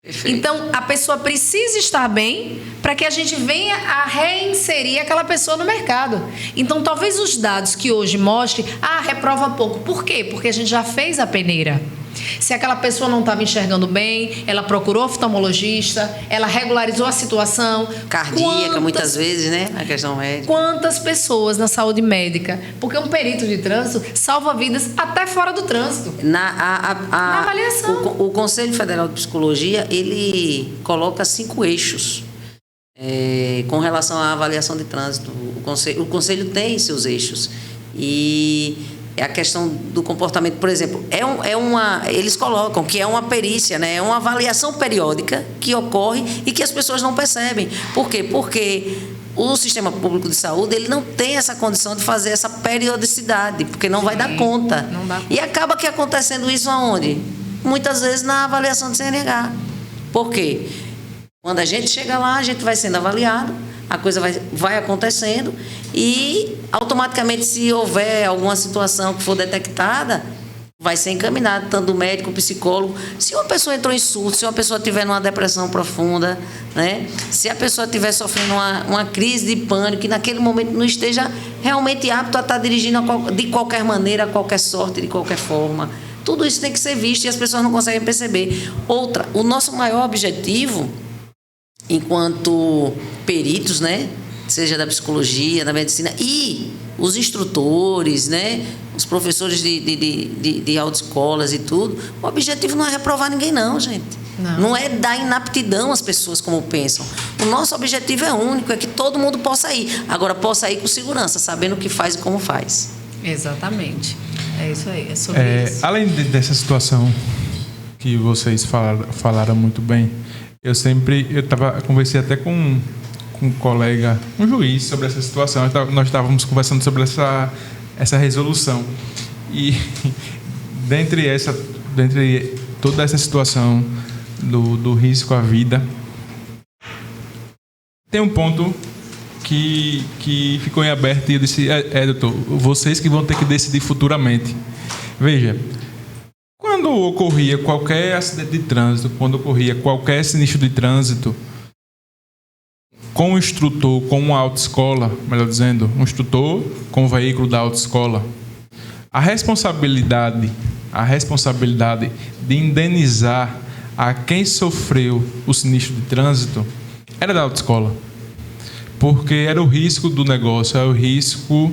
Perfeito. Então, a pessoa precisa estar bem para que a gente venha a reinserir aquela pessoa no mercado. Então, talvez os dados que hoje mostrem, reprova pouco. Por quê? Porque a gente já fez a peneira. Se aquela pessoa não estava enxergando bem, ela procurou oftalmologista, ela regularizou a situação. Cardíaca, muitas vezes, né? A questão médica. Quantas pessoas na saúde médica? Porque um perito de trânsito salva vidas até fora do trânsito. Na avaliação. O Conselho Federal de Psicologia, ele coloca 5 eixos com relação à avaliação de trânsito. O Conselho tem seus eixos. E a questão do comportamento, por exemplo, eles colocam que é uma perícia, né? É uma avaliação periódica que ocorre e que as pessoas não percebem. Por quê? Porque o sistema público de saúde, ele não tem essa condição de fazer essa periodicidade, porque não vai dar conta. Não dá conta. E acaba que acontecendo isso aonde? Muitas vezes na avaliação de CNH. Por quê? Quando a gente chega lá, a gente vai sendo avaliado, a coisa vai acontecendo e automaticamente, se houver alguma situação que for detectada, vai ser encaminhado tanto o médico, o psicólogo. Se uma pessoa entrou em surto, se uma pessoa estiver numa depressão profunda, né? Se a pessoa estiver sofrendo uma crise de pânico e naquele momento não esteja realmente apto a estar dirigindo de qualquer maneira, a qualquer sorte, de qualquer forma, tudo isso tem que ser visto e as pessoas não conseguem perceber. Outra, o nosso maior objetivo enquanto peritos, né, seja da psicologia, da medicina, e os instrutores, né, os professores de autoescolas e tudo, o objetivo não é reprovar ninguém não, gente. Não é dar inaptidão às pessoas como pensam. O nosso objetivo é único, é que todo mundo possa ir. Agora, possa ir com segurança, sabendo o que faz e como faz. Exatamente. É isso aí, é sobre isso. Além dessa situação que vocês falaram muito bem, eu conversei até com um colega, um juiz, sobre essa situação. Nós estávamos conversando sobre essa resolução. E dentre toda essa situação do risco à vida, tem um ponto que ficou em aberto e eu disse: doutor, vocês que vão ter que decidir futuramente. Veja, quando ocorria qualquer acidente de trânsito, quando ocorria qualquer sinistro de trânsito, com o instrutor, com uma autoescola, melhor dizendo, um instrutor com o veículo da autoescola, a responsabilidade de indenizar a quem sofreu o sinistro de trânsito era da autoescola. Porque era o risco do negócio, era o risco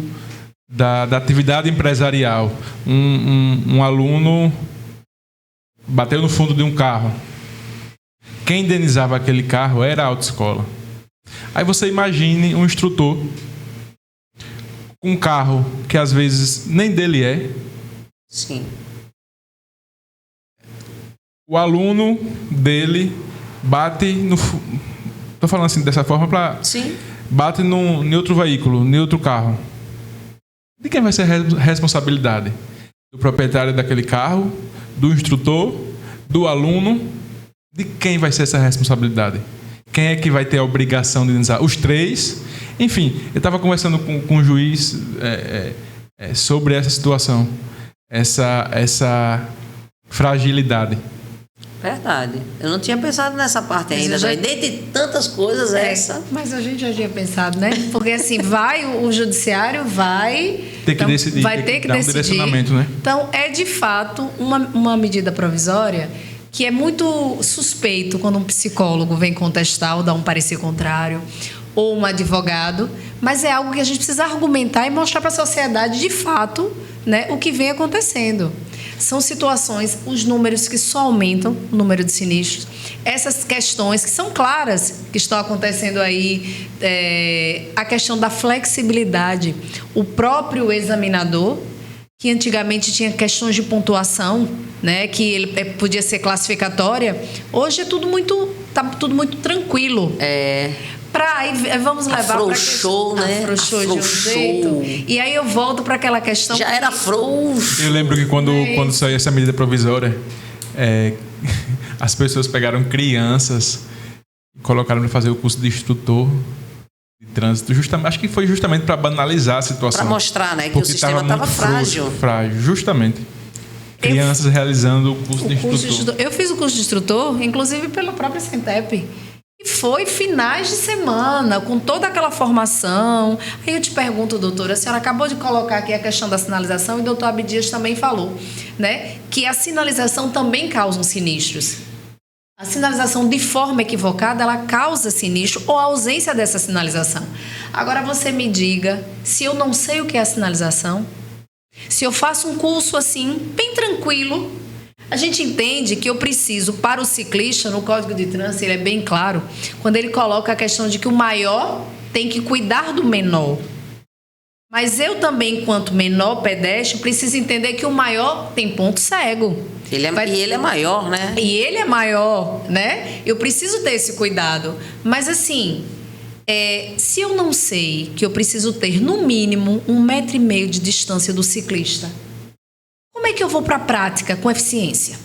da atividade empresarial. Um aluno bateu no fundo de um carro. Quem indenizava aquele carro era a autoescola. Aí você imagine um instrutor com um carro que às vezes nem dele é. Sim. O aluno dele bate no... Estou falando assim dessa forma para... Sim. Bate em outro veículo, em outro carro. De quem vai ser a responsabilidade? Do proprietário daquele carro, do instrutor, do aluno? De quem vai ser essa responsabilidade? Quem é que vai ter a obrigação de indenizar? Os 3? Enfim, eu estava conversando com o juiz sobre essa situação, essa fragilidade. Verdade. Eu não tinha pensado nessa parte ainda. Dentre tantas coisas, essa. Mas a gente já tinha pensado, né? Porque assim, o judiciário vai ter que decidir. Vai ter que dar decidir. Um direcionamento, né? Então, é de fato uma medida provisória que é muito suspeito quando um psicólogo vem contestar ou dar um parecer contrário, ou um advogado, mas é algo que a gente precisa argumentar e mostrar para a sociedade, de fato, né, o que vem acontecendo. São situações, os números que só aumentam, o número de sinistros, essas questões que são claras, que estão acontecendo aí, a questão da flexibilidade. O próprio examinador, que antigamente tinha questões de pontuação, né, que ele podia ser classificatória, hoje é tá tudo muito tranquilo. Vamos levar para afrouxou, né? Afrouxou de um jeito. E aí eu volto para aquela questão. Já era frouxo. Eu lembro que quando saiu essa medida provisória, as pessoas pegaram crianças e colocaram para fazer o curso de instrutor de trânsito. Acho que foi justamente para banalizar a situação. Para mostrar, né, que o sistema estava frágil. Justamente. Crianças realizando o curso de instrutor. Eu fiz o curso de instrutor, inclusive pela própria Sentep. E foi finais de semana, com toda aquela formação. Aí eu te pergunto, doutora, a senhora acabou de colocar aqui a questão da sinalização e o doutor Abdias também falou, né, que a sinalização também causa sinistros. A sinalização de forma equivocada, ela causa sinistro ou a ausência dessa sinalização. Agora você me diga, se eu não sei o que é a sinalização, se eu faço um curso assim, bem tranquilo, a gente entende que eu preciso, para o ciclista, no Código de Trânsito, ele é bem claro, quando ele coloca a questão de que o maior tem que cuidar do menor. Mas eu também, enquanto menor pedestre, preciso entender que o maior tem ponto cego. E ele é maior, né? E ele é maior, né? Eu preciso ter esse cuidado. Mas assim, se eu não sei que eu preciso ter, no mínimo, 1,5 metro de distância do ciclista, como é que eu vou para a prática com eficiência?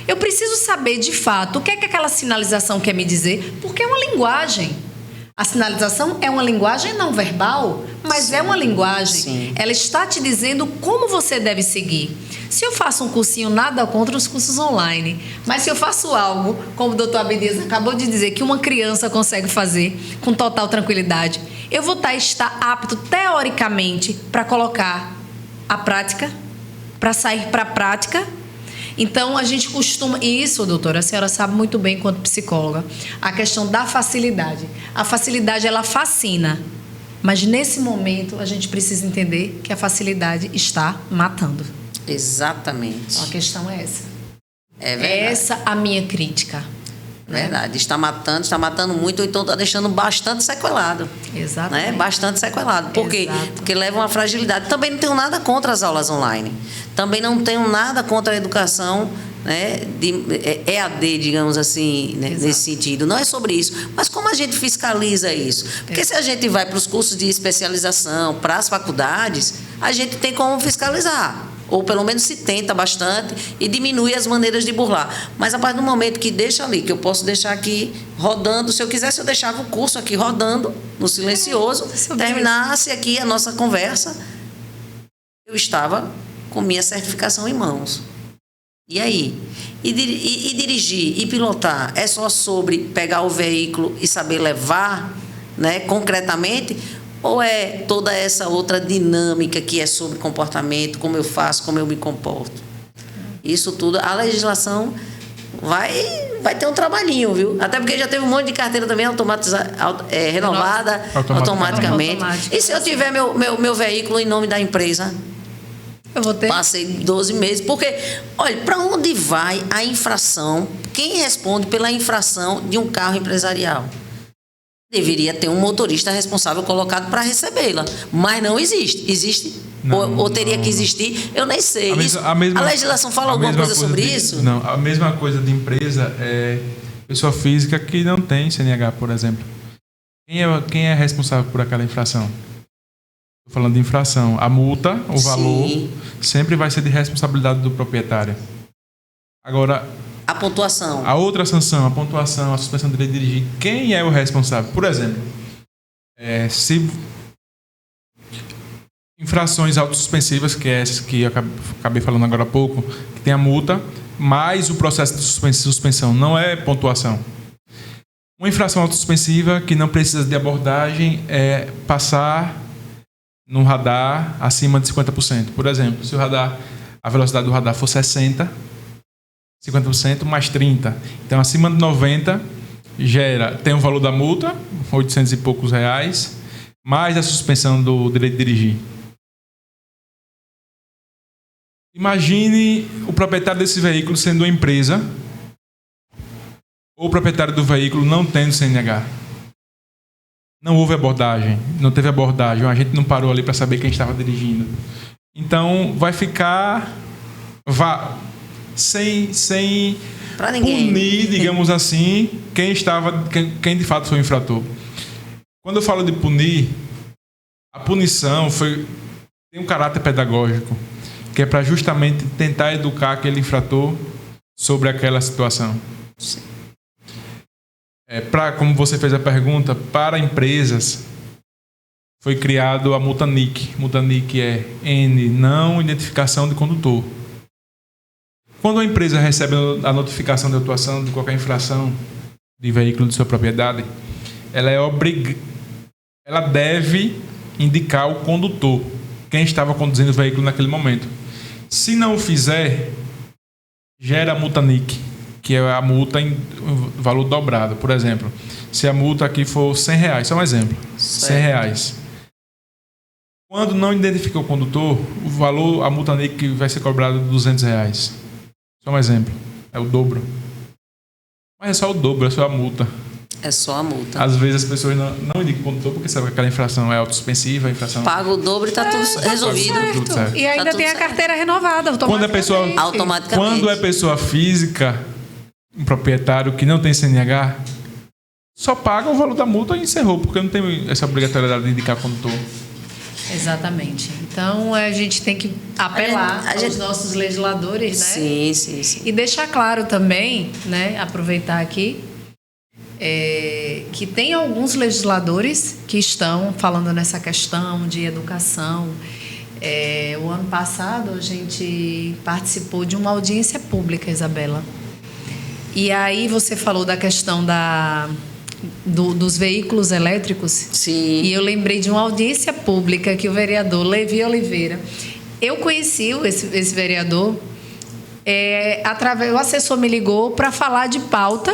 Eu preciso saber, de fato, o que é que aquela sinalização quer me dizer, porque é uma linguagem. A sinalização é uma linguagem não verbal, mas sim, é uma linguagem. Sim. Ela está te dizendo como você deve seguir. Se eu faço um cursinho, nada contra os cursos online, mas se eu faço algo, como o doutor Abdias acabou de dizer, que uma criança consegue fazer com total tranquilidade, eu vou estar apto, teoricamente, para colocar a prática, para sair para a prática. Então, a gente costuma... Isso, doutora, a senhora sabe muito bem, enquanto psicóloga, a questão da facilidade. A facilidade, ela fascina. Mas, nesse momento, a gente precisa entender que a facilidade está matando. Exatamente. Então, a questão é essa. É verdade. É essa a minha crítica. Verdade. Está matando muito, ou então está deixando bastante sequelado. Exatamente. Né? Bastante sequelado. Por quê? Porque leva uma fragilidade. Também não tenho nada contra as aulas online. Também não tenho nada contra a educação, né, de EAD, digamos assim, né, nesse sentido. Não é sobre isso. Mas como a gente fiscaliza isso? Porque se a gente vai para os cursos de especialização, para as faculdades, a gente tem como fiscalizar. Ou pelo menos se tenta bastante e diminui as maneiras de burlar. Mas a partir do momento que deixa ali, que eu posso deixar aqui rodando, se eu quisesse eu deixava o curso aqui rodando, no silencioso, terminasse aqui a nossa conversa, eu estava com minha certificação em mãos. E aí? E dirigir, e pilotar, é só sobre pegar o veículo e saber levar, né, concretamente? Ou é toda essa outra dinâmica que é sobre comportamento, como eu faço, como eu me comporto? Isso tudo, a legislação vai ter um trabalhinho, viu? Até porque já teve um monte de carteira também renovada automaticamente. E se eu tiver meu veículo em nome da empresa? Eu vou ter. Passei 12 meses. Porque, olha, para onde vai a infração? Quem responde pela infração de um carro empresarial? Deveria ter um motorista responsável colocado para recebê-la. Mas não existe. Existe? Ou teria que existir? Eu nem sei. A legislação fala alguma coisa sobre isso? Não, a mesma coisa de empresa é pessoa física que não tem CNH, por exemplo. Quem é responsável por aquela infração? Estou falando de infração. A multa, o valor, sempre vai ser de responsabilidade do proprietário. Agora, A pontuação. A outra sanção, a pontuação, a suspensão do direito de dirigir, quem é o responsável? Por exemplo, se infrações autossuspensivas, que é essas que eu acabei falando agora há pouco, que tem a multa, mas o processo de suspensão não é pontuação. Uma infração autossuspensiva que não precisa de abordagem é passar no radar acima de 50%. Por exemplo, se a velocidade do radar for 60, 50% mais 30. Então, acima de 90, tem o valor da multa, 800 e poucos reais, mais a suspensão do direito de dirigir. Imagine o proprietário desse veículo sendo uma empresa ou o proprietário do veículo não tendo CNH. Não houve abordagem, não teve abordagem, a gente não parou ali para saber quem estava dirigindo. Então, vai ficar sem punir, digamos assim, quem de fato foi o infrator. Quando eu falo de punir, a punição tem um caráter pedagógico, que é para justamente tentar educar aquele infrator sobre aquela situação. Sim. Como você fez a pergunta, para empresas foi criado a multa NIC. Multa NIC é N, não identificação de condutor. Quando a empresa recebe a notificação de atuação de qualquer infração de veículo de sua propriedade, ela deve indicar o condutor, quem estava conduzindo o veículo naquele momento. Se não o fizer, gera a multa NIC, que é a multa em valor dobrado. Por exemplo, se a multa aqui for R$100, só um exemplo, R$100. Quando não identifica o condutor, a multa NIC vai ser cobrada de R$200. Só um exemplo, é o dobro. Mas é só o dobro, é só a multa. É só a multa. Às vezes as pessoas não indicam o condutor porque sabem que aquela infração é autossuspensiva, a infração... Paga o dobro e está tudo resolvido. Tudo certo. E ainda tem a carteira renovada automaticamente. Quando é pessoa física, um proprietário que não tem CNH, só paga o valor da multa e encerrou, porque não tem essa obrigatoriedade de indicar condutor. Exatamente. Então, a gente tem que apelar aos nossos legisladores, né? Sim. E deixar claro também, né, aproveitar aqui, que tem alguns legisladores que estão falando nessa questão de educação. O ano passado, a gente participou de uma audiência pública, Isabela. E aí você falou da questão dos veículos elétricos. Sim. E eu lembrei de uma audiência pública que o vereador Levi Oliveira... Eu conheci esse vereador, o assessor me ligou para falar de pauta.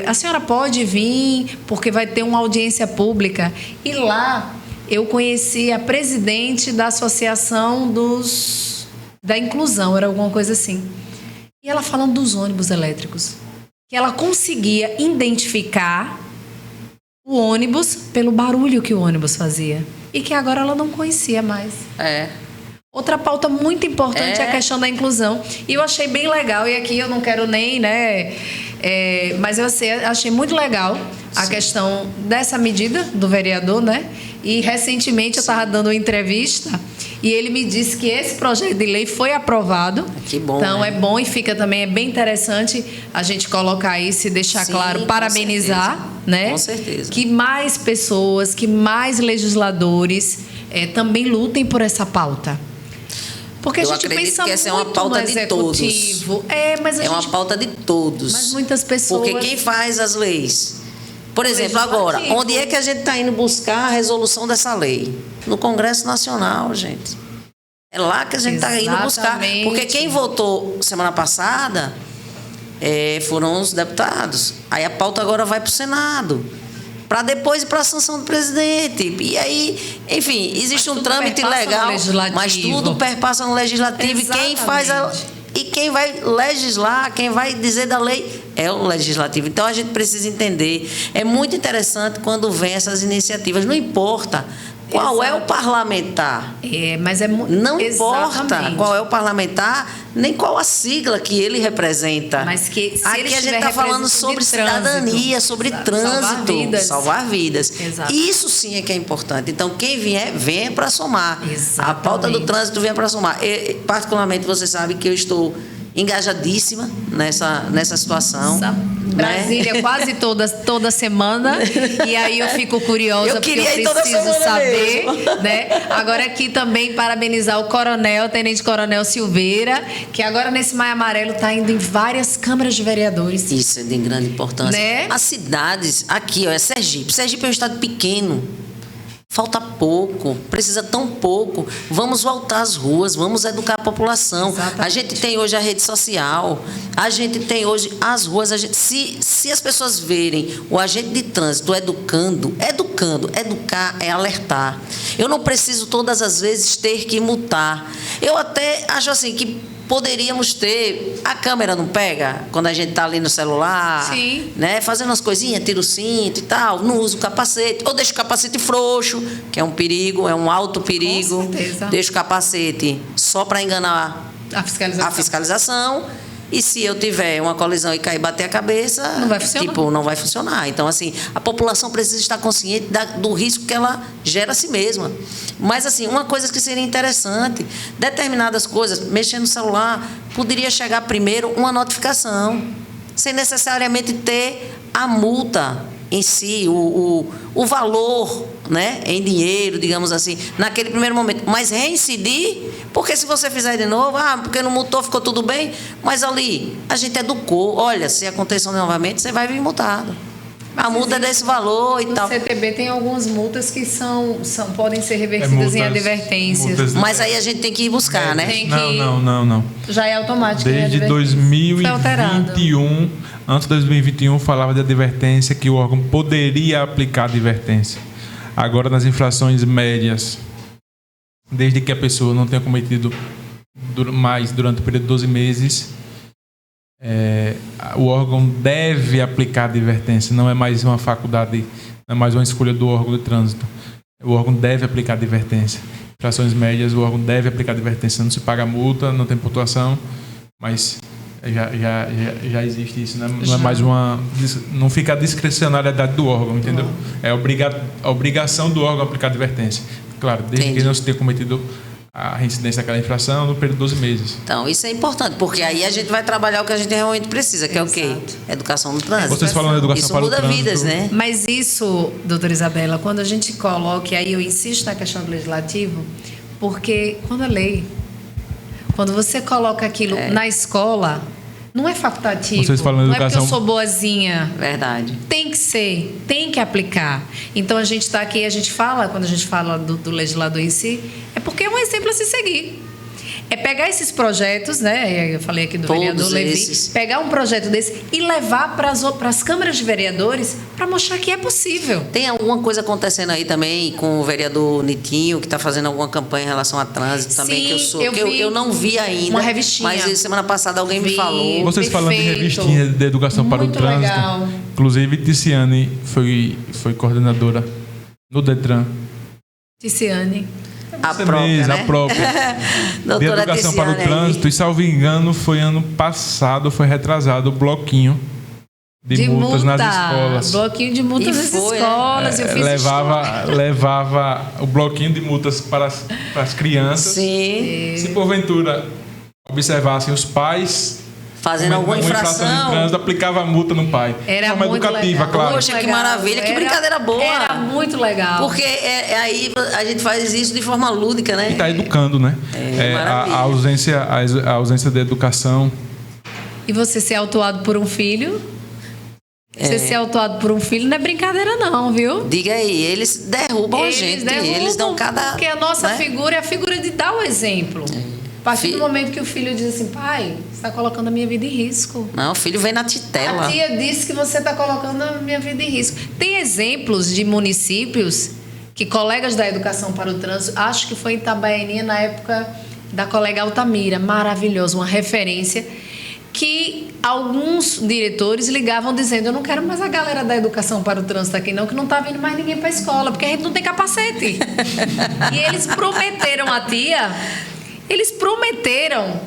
A senhora pode vir, porque vai ter uma audiência pública. E lá eu conheci a presidente da Associação da Inclusão, era alguma coisa assim. E ela falando dos ônibus elétricos. Que ela conseguia identificar o ônibus pelo barulho que o ônibus fazia. E que agora ela não conhecia mais. Outra pauta muito importante é a questão da inclusão. E eu achei bem legal, e aqui eu não quero nem, né... mas eu achei muito legal a questão dessa medida do vereador, né? E recentemente eu estava dando uma entrevista e ele me disse que esse projeto de lei foi aprovado. Que bom. Então, né? é bom e fica também, é bem interessante a gente colocar isso e deixar claro, parabenizar, né? Com certeza. Que mais pessoas, que mais legisladores também lutem por essa pauta. Porque a gente pensa que essa é uma pauta de todos. Mas é uma pauta de todos. Mas muitas pessoas... Porque quem faz as leis... Por exemplo, agora, onde é que a gente está indo buscar a resolução dessa lei? No Congresso Nacional, gente. É lá que a gente está indo buscar. Porque quem votou semana passada foram os deputados. Aí a pauta agora vai para o Senado. Para depois ir para a sanção do presidente. E aí, enfim, existe um trâmite legal, mas tudo perpassa no Legislativo. Exatamente. E quem vai legislar, quem vai dizer da lei é o Legislativo. Então, a gente precisa entender. É muito interessante quando vem essas iniciativas. Não importa qual é o parlamentar. Não importa qual é o parlamentar, nem qual a sigla que ele representa. Mas que se aqui a gente está falando sobre cidadania, sobre trânsito, salvar vidas. Isso sim é que é importante. Então, quem vier, venha para somar. Exatamente. A pauta do trânsito venha para somar. Particularmente, você sabe que eu estou engajadíssima nessa situação. Brasília quase toda semana. E aí eu fico curiosa, porque eu preciso saber. Né? Agora aqui também parabenizar o Tenente Coronel Silveira, que agora nesse Maio Amarelo está indo em várias câmaras de vereadores. Isso é de grande importância. Né? As cidades, aqui, é Sergipe. Sergipe é um estado pequeno. Falta pouco, precisa tão pouco. Vamos voltar às ruas, vamos educar a população. Exatamente. A gente tem hoje a rede social, a gente tem hoje as ruas. Se as pessoas verem o agente de trânsito educar é alertar. Eu não preciso todas as vezes ter que multar. Eu até acho assim que poderíamos ter, a câmera não pega quando a gente está ali no celular, sim, né, fazendo umas coisinhas, tira o cinto e tal, não usa o capacete, ou deixa o capacete frouxo, que é um perigo, é um alto perigo. Com certeza. Deixa o capacete só para enganar a fiscalização. E se eu tiver uma colisão e cair e bater a cabeça, não vai funcionar. Não vai funcionar. Então, assim, a população precisa estar consciente do risco que ela gera a si mesma. Mas, assim, uma coisa que seria interessante, determinadas coisas, mexer no celular, poderia chegar primeiro uma notificação, sem necessariamente ter a multa em si, o valor, né, em dinheiro, digamos assim, naquele primeiro momento, mas reincidir, porque se você fizer de novo, porque não multou, ficou tudo bem, mas ali, a gente educou, olha, se acontecer novamente, você vai vir multado. A multa é desse valor e tal. No CTB tem algumas multas que podem ser revertidas em advertências. Mas aí a gente tem que ir buscar, né? Não. Já é automático. Desde 2021, antes de 2021, falava de advertência, que o órgão poderia aplicar advertência. Agora, nas infrações médias, desde que a pessoa não tenha cometido mais durante o período de 12 meses, o órgão deve aplicar advertência, não é mais uma faculdade, não é mais uma escolha do órgão de trânsito. O órgão deve aplicar advertência. Infrações médias, o órgão deve aplicar advertência. Não se paga multa, não tem pontuação, mas já existe isso, né? Não é mais não fica a discricionariedade do órgão, entendeu? É a obrigação do órgão aplicar advertência. Claro, desde que não se tenha cometido a reincidência daquela infração no período de 12 meses. Então, isso é importante, porque aí a gente vai trabalhar o que a gente realmente precisa, que é o quê? Educação no trânsito. Vocês falam de educação para o trânsito. Isso muda vidas, né? Mas isso, doutora Isabela, quando a gente coloca, e aí eu insisto na questão do legislativo, porque quando a lei, quando você coloca aquilo na escola, não é facultativo. Vocês falam de educação... Não é porque eu sou boazinha. Verdade. Tem que ser, tem que aplicar. Então a gente está aqui, quando a gente fala do legislador em si, é porque é um exemplo a se seguir. É pegar esses projetos, né? Eu falei aqui do vereador Levi, pegar um projeto desse e levar para as câmaras de vereadores para mostrar que é possível. Tem alguma coisa acontecendo aí também com o vereador Nitinho, que está fazendo alguma campanha em relação a trânsito também, Sim, eu não vi ainda. Uma revistinha. Mas semana passada alguém me falou. Vocês falando de revistinha de educação para o trânsito. Legal. Inclusive, Ticiane foi coordenadora no Detran. Ticiane. A própria, né? A própria. De educação para o trânsito. E, salvo engano, foi ano passado, foi retrasado o bloquinho de multas nas escolas. Bloquinho de multas nas escolas. Eu fiz levava o bloquinho de multas para as crianças. Sim. Se porventura observassem os pais fazendo alguma infração de trânsito, aplicava a multa no pai. Era muito educativa, legal. claro. Poxa, que maravilha, que brincadeira boa. Era muito legal. Porque aí a gente faz isso de forma lúdica, né? E está educando, né? A ausência de educação. E você ser autuado por um filho? Você ser autuado por um filho não é brincadeira não, viu? Diga aí, eles derrubam a gente. Eles dão cada... Porque a nossa figura é a figura de dar o exemplo. A partir do momento que o filho diz assim, pai, você está colocando a minha vida em risco. Não, o filho vem na titela. A tia disse que você está colocando a minha vida em risco. Tem exemplos de municípios que colegas da educação para o trânsito, acho que foi em Itabaianinha na época da colega Altamira, maravilhoso, uma referência, que alguns diretores ligavam dizendo, eu não quero mais a galera da educação para o trânsito aqui não, que não está vindo mais ninguém para a escola, porque a gente não tem capacete. E eles prometeram à tia... Eles prometeram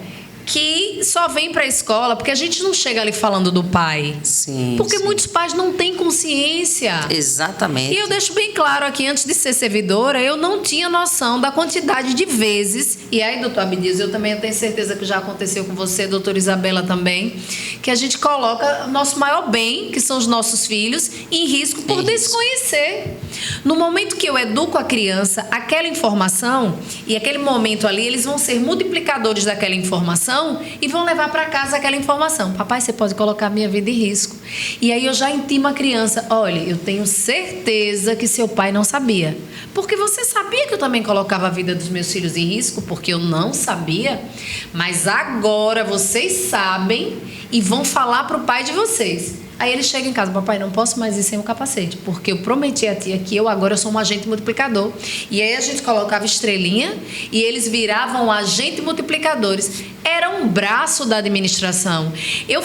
que só vem para a escola porque a gente não chega ali falando do pai. Sim. Porque sim. muitos pais não têm consciência. Exatamente. E eu deixo bem claro aqui, antes de ser servidora, eu não tinha noção da quantidade de vezes, e aí, doutor Abdias, eu também tenho certeza que já aconteceu com você, doutora Isabela também, que a gente coloca o nosso maior bem, que são os nossos filhos, em risco por desconhecer. No momento que eu educo a criança, aquela informação, e aquele momento ali, eles vão ser multiplicadores daquela informação e vão levar para casa aquela informação. Papai, você pode colocar a minha vida em risco. E aí eu já intimo a criança. Olha, eu tenho certeza que seu pai não sabia. Porque você sabia que eu também colocava a vida dos meus filhos em risco? Porque eu não sabia. Mas agora vocês sabem e vão falar para o pai de vocês. Aí ele chega em casa, papai, não posso mais ir sem o capacete, porque eu prometi a tia que eu sou um agente multiplicador. E aí a gente colocava estrelinha e eles viravam agente multiplicadores. Era um braço da administração. Eu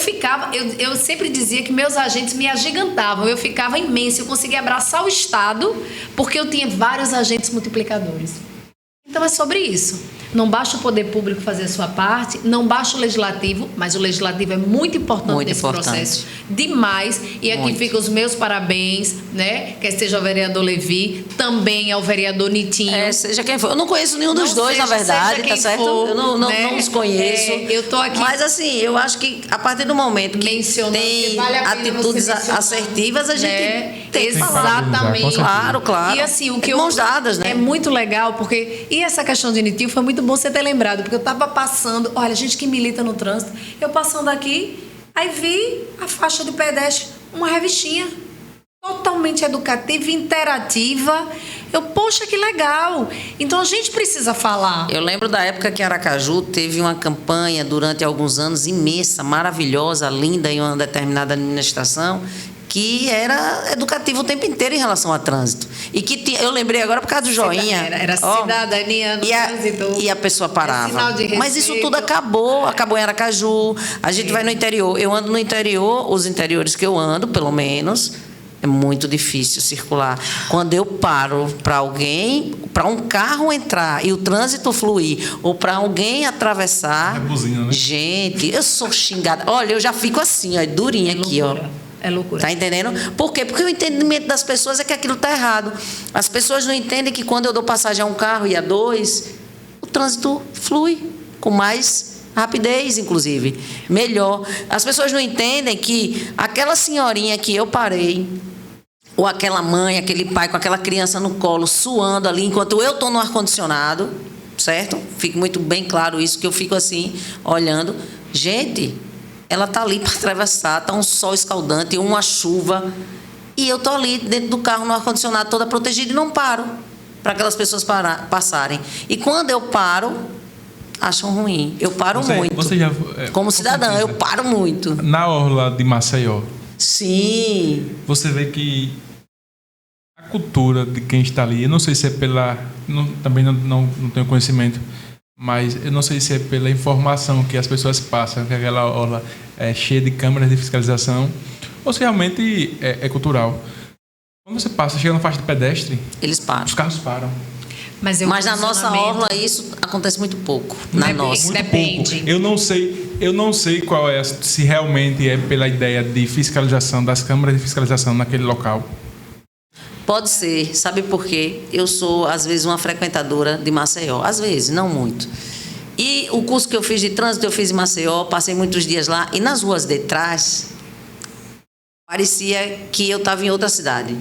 sempre dizia que meus agentes me agigantavam, eu ficava imenso, eu conseguia abraçar o Estado, porque eu tinha vários agentes multiplicadores. Então é sobre isso. Não basta o poder público fazer a sua parte, não basta o legislativo, mas o legislativo é muito importante nesse processo. Demais. E aqui ficam os meus parabéns, né? Quer seja o vereador Levi, também ao vereador Nitinho. Seja quem for. Eu não conheço nenhum dos dois, na verdade, tá certo? Eu não os conheço. Eu tô aqui. Mas assim, eu acho que a partir do momento que tem atitudes assertivas, a gente tem que falar. Exatamente. Claro. E assim, o que mãos dadas, né? É muito legal, porque... E essa questão de Nitinho foi muito bom você ter lembrado, porque eu estava passando, olha, gente que milita no trânsito, eu passando aqui, aí vi a faixa de pedestre, uma revistinha totalmente educativa, interativa. Poxa, que legal. Então a gente precisa falar. Eu lembro da época que Aracaju teve uma campanha durante alguns anos imensa, maravilhosa, linda em uma determinada administração, que era educativo o tempo inteiro em relação a trânsito. E que eu lembrei agora por causa do joinha. Era cidadania no trânsito. E a pessoa parava. Mas isso tudo acabou em Aracaju. A gente vai no interior. Eu ando no interior, os interiores que eu ando, pelo menos, é muito difícil circular. Quando eu paro para um carro entrar e o trânsito fluir, ou para alguém atravessar, buzina, né? Gente, eu sou xingada. Olha, eu já fico assim, ó, durinha aqui, ó. É loucura. Tá entendendo? Por quê? Porque o entendimento das pessoas é que aquilo tá errado. As pessoas não entendem que quando eu dou passagem a um carro e a dois, o trânsito flui com mais rapidez, inclusive. Melhor. As pessoas não entendem que aquela senhorinha que eu parei, ou aquela mãe, aquele pai com aquela criança no colo, suando ali, enquanto eu estou no ar-condicionado, certo? Fica muito bem claro isso, que eu fico assim, olhando. Gente... Ela está ali para atravessar, está um sol escaldante, uma chuva, e eu estou ali dentro do carro no ar-condicionado, toda protegida, e não paro para aquelas pessoas passarem. E quando eu paro, acham ruim. Eu paro muito. Você já, como cidadã, eu paro muito. Na orla de Maceió. Sim. Você vê que a cultura de quem está ali, eu não sei se é também não tenho conhecimento, mas eu não sei se é pela informação que as pessoas passam, que aquela orla é cheia de câmeras de fiscalização, ou se realmente é cultural. Quando você passa, chega na faixa de pedestre, eles param. Os carros param. Mas na nossa orla isso acontece muito pouco. Na nossa. Depende. Pouco. Eu não sei qual é, se realmente é pela ideia de fiscalização, das câmeras de fiscalização naquele local. Pode ser, sabe por quê? Eu sou, às vezes, uma frequentadora de Maceió. Às vezes, não muito. E o curso que eu fiz de trânsito, eu fiz em Maceió, passei muitos dias lá. E nas ruas de trás, parecia que eu estava em outra cidade.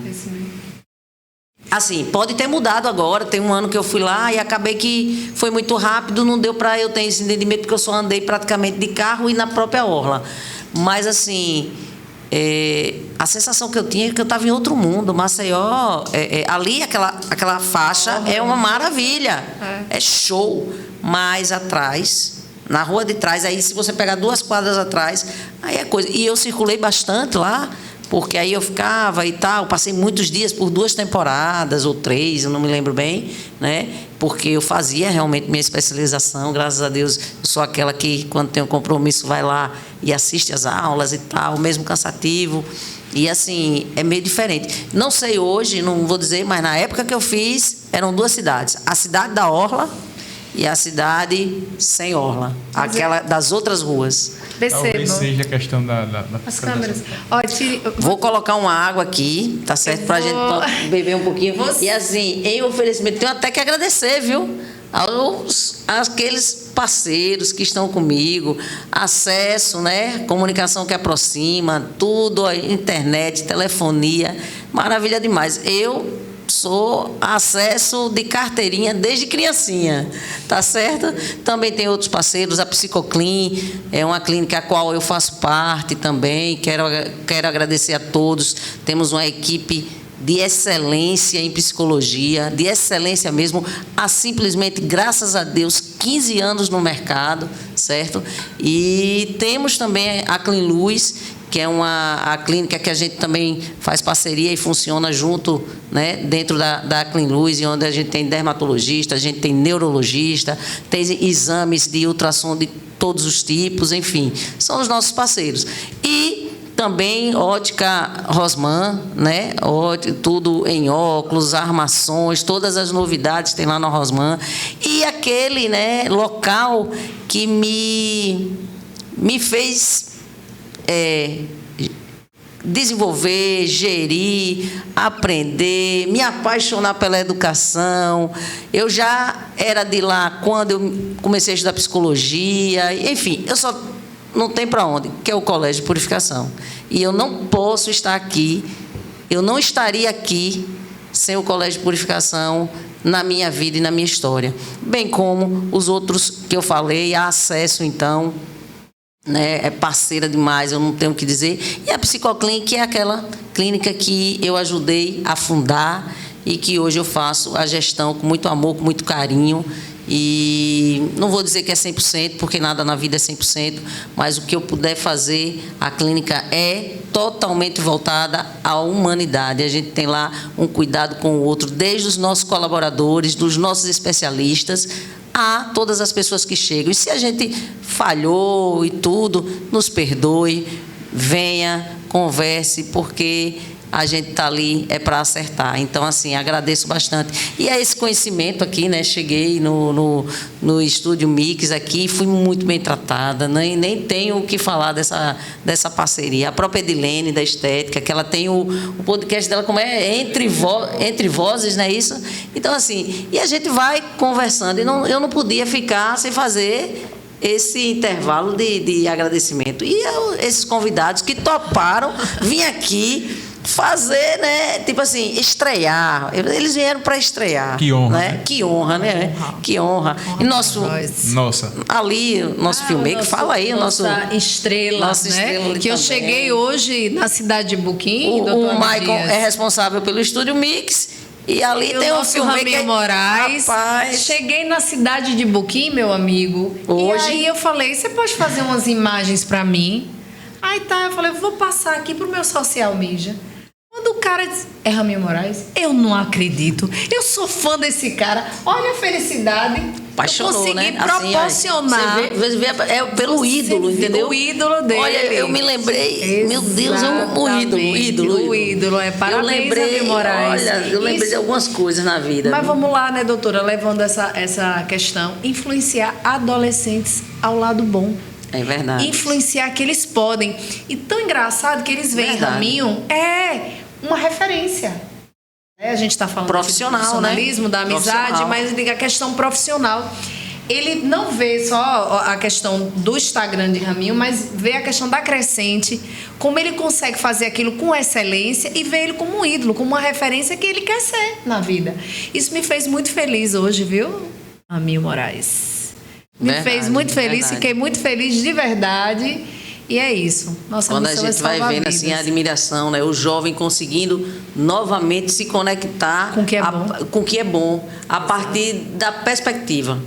Assim, pode ter mudado agora. Tem um ano que eu fui lá e acabei que foi muito rápido. Não deu para eu ter esse entendimento, porque eu só andei praticamente de carro e na própria orla. Mas, assim... a sensação que eu tinha é que eu estava em outro mundo. Maceió, ali aquela faixa é uma maravilha, é show. Mas atrás, na rua de trás, aí se você pegar 2 quadras atrás, aí é coisa. E eu circulei bastante lá, porque aí eu ficava e tal, passei muitos dias por 2 temporadas ou 3, eu não me lembro bem, né? Porque eu fazia realmente minha especialização, graças a Deus, eu sou aquela que, quando tem um compromisso, vai lá e assiste às aulas e tal, mesmo cansativo. E assim, é meio diferente. Não sei hoje, não vou dizer, mas na época que eu fiz, eram 2 cidades. A cidade da Orla e a cidade sem orla, aquela das outras ruas. Talvez Percebam. seja a questão da As câmeras. Ó, Vou colocar uma água aqui, tá certo? Pra gente beber um pouquinho. E assim, em oferecimento, tenho até que agradecer, viu? Aqueles parceiros que estão comigo, acesso, né? Comunicação que aproxima, tudo, internet, telefonia, maravilha demais. Eu sou acesso de carteirinha desde criancinha, tá certo? Também tem outros parceiros, a Psicoclin, é uma clínica a qual eu faço parte também, quero agradecer a todos, temos uma equipe de excelência em psicologia, de excelência mesmo, há simplesmente, graças a Deus, 15 anos no mercado, certo? E temos também a Clinluz, que é a clínica que a gente também faz parceria e funciona junto, né, dentro da Clinluz, onde a gente tem dermatologista, a gente tem neurologista, tem exames de ultrassom de todos os tipos, enfim, são os nossos parceiros. E também ótica Rosman, né? Tudo em óculos, armações, todas as novidades tem lá na Rosman. E aquele, né, local que me fez desenvolver, gerir, aprender, me apaixonar pela educação. Eu já era de lá quando eu comecei a estudar psicologia, enfim, eu só não tem para onde, que é o Colégio de Purificação. E eu não posso estar aqui, eu não estaria aqui sem o Colégio de Purificação na minha vida e na minha história. Bem como os outros que eu falei, a Acesso, então, né, é parceira demais, eu não tenho o que dizer. E a Psicoclin, que é aquela clínica que eu ajudei a fundar e que hoje eu faço a gestão com muito amor, com muito carinho. E não vou dizer que é 100%, porque nada na vida é 100%, mas o que eu puder fazer, a clínica é totalmente voltada à humanidade. A gente tem lá um cuidado com o outro, desde os nossos colaboradores, dos nossos especialistas, a todas as pessoas que chegam. E se a gente falhou e tudo, nos perdoe, venha, converse, porque a gente está ali para acertar. Então, assim, agradeço bastante. E é esse conhecimento aqui, né? Cheguei no Estúdio Mix aqui, fui muito bem tratada, nem tenho o que falar dessa parceria. A própria Edilene, da Estética, que ela tem o podcast dela, como é? Entre Vozes, não é isso? Então, assim, e a gente vai conversando. E eu não podia ficar sem fazer esse intervalo de agradecimento. E esses convidados que toparam vir aqui fazer, né? Tipo assim, estrear. Eles vieram para estrear. Que honra. Né? Que honra, né? Que honra. E nosso. Nossa. Ali, nosso filme, que fala aí, nossa estrela, nossa né? estrela que eu também. cheguei hoje na cidade de Buquim. O Maicon é responsável pelo Estúdio Mix. E ali tem um filme Raminho Moraes. Rapaz. Cheguei na cidade de Buquim, meu amigo. Hoje. E aí eu falei, você pode fazer umas imagens para mim? Aí tá, eu falei, vou passar aqui pro meu social media. Quando o cara diz, é Raminho Moraes? Eu não acredito. Eu sou fã desse cara. Olha a felicidade. Apaixonou, eu consegui né? proporcionar. Assim, você vê é pelo ídolo, entendeu? O ídolo dele. Olha, eu me lembrei. Meu Deus, é um ídolo. O ídolo, parabéns, Raminho Moraes. Olha, eu lembrei de algumas coisas na vida. Mas vamos lá, né, doutora? Levando essa questão. Influenciar adolescentes ao lado bom. É verdade. Influenciar que eles podem. E tão engraçado que eles veem Raminho uma referência. A gente está falando profissional, do profissionalismo, né? Da amizade, mas a questão profissional. Ele não vê só a questão do Instagram de Raminho, mas vê a questão da Crescente, como ele consegue fazer aquilo com excelência e vê ele como um ídolo, como uma referência que ele quer ser na vida. Isso me fez muito feliz hoje, viu, Raminho Moraes? Me fez muito feliz, fiquei muito feliz de verdade. E é isso. Nossa quando a gente vai vendo assim, a admiração, né? O jovem conseguindo novamente se conectar com o que é bom, a partir da perspectiva.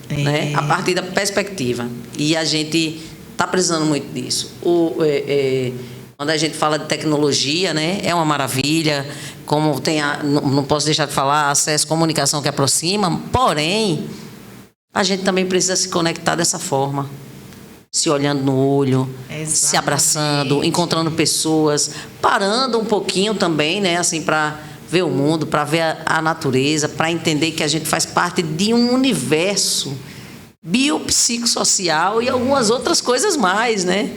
Né? A partir da perspectiva. E a gente está precisando muito disso. Quando a gente fala de tecnologia, né? É uma maravilha. Como tem não posso deixar de falar, acesso, comunicação que aproxima, porém, a gente também precisa se conectar dessa forma. Se olhando no olho, se abraçando, encontrando pessoas, parando um pouquinho também, né, assim, para ver o mundo, para ver a natureza, para entender que a gente faz parte de um universo biopsicossocial e algumas outras coisas mais, né?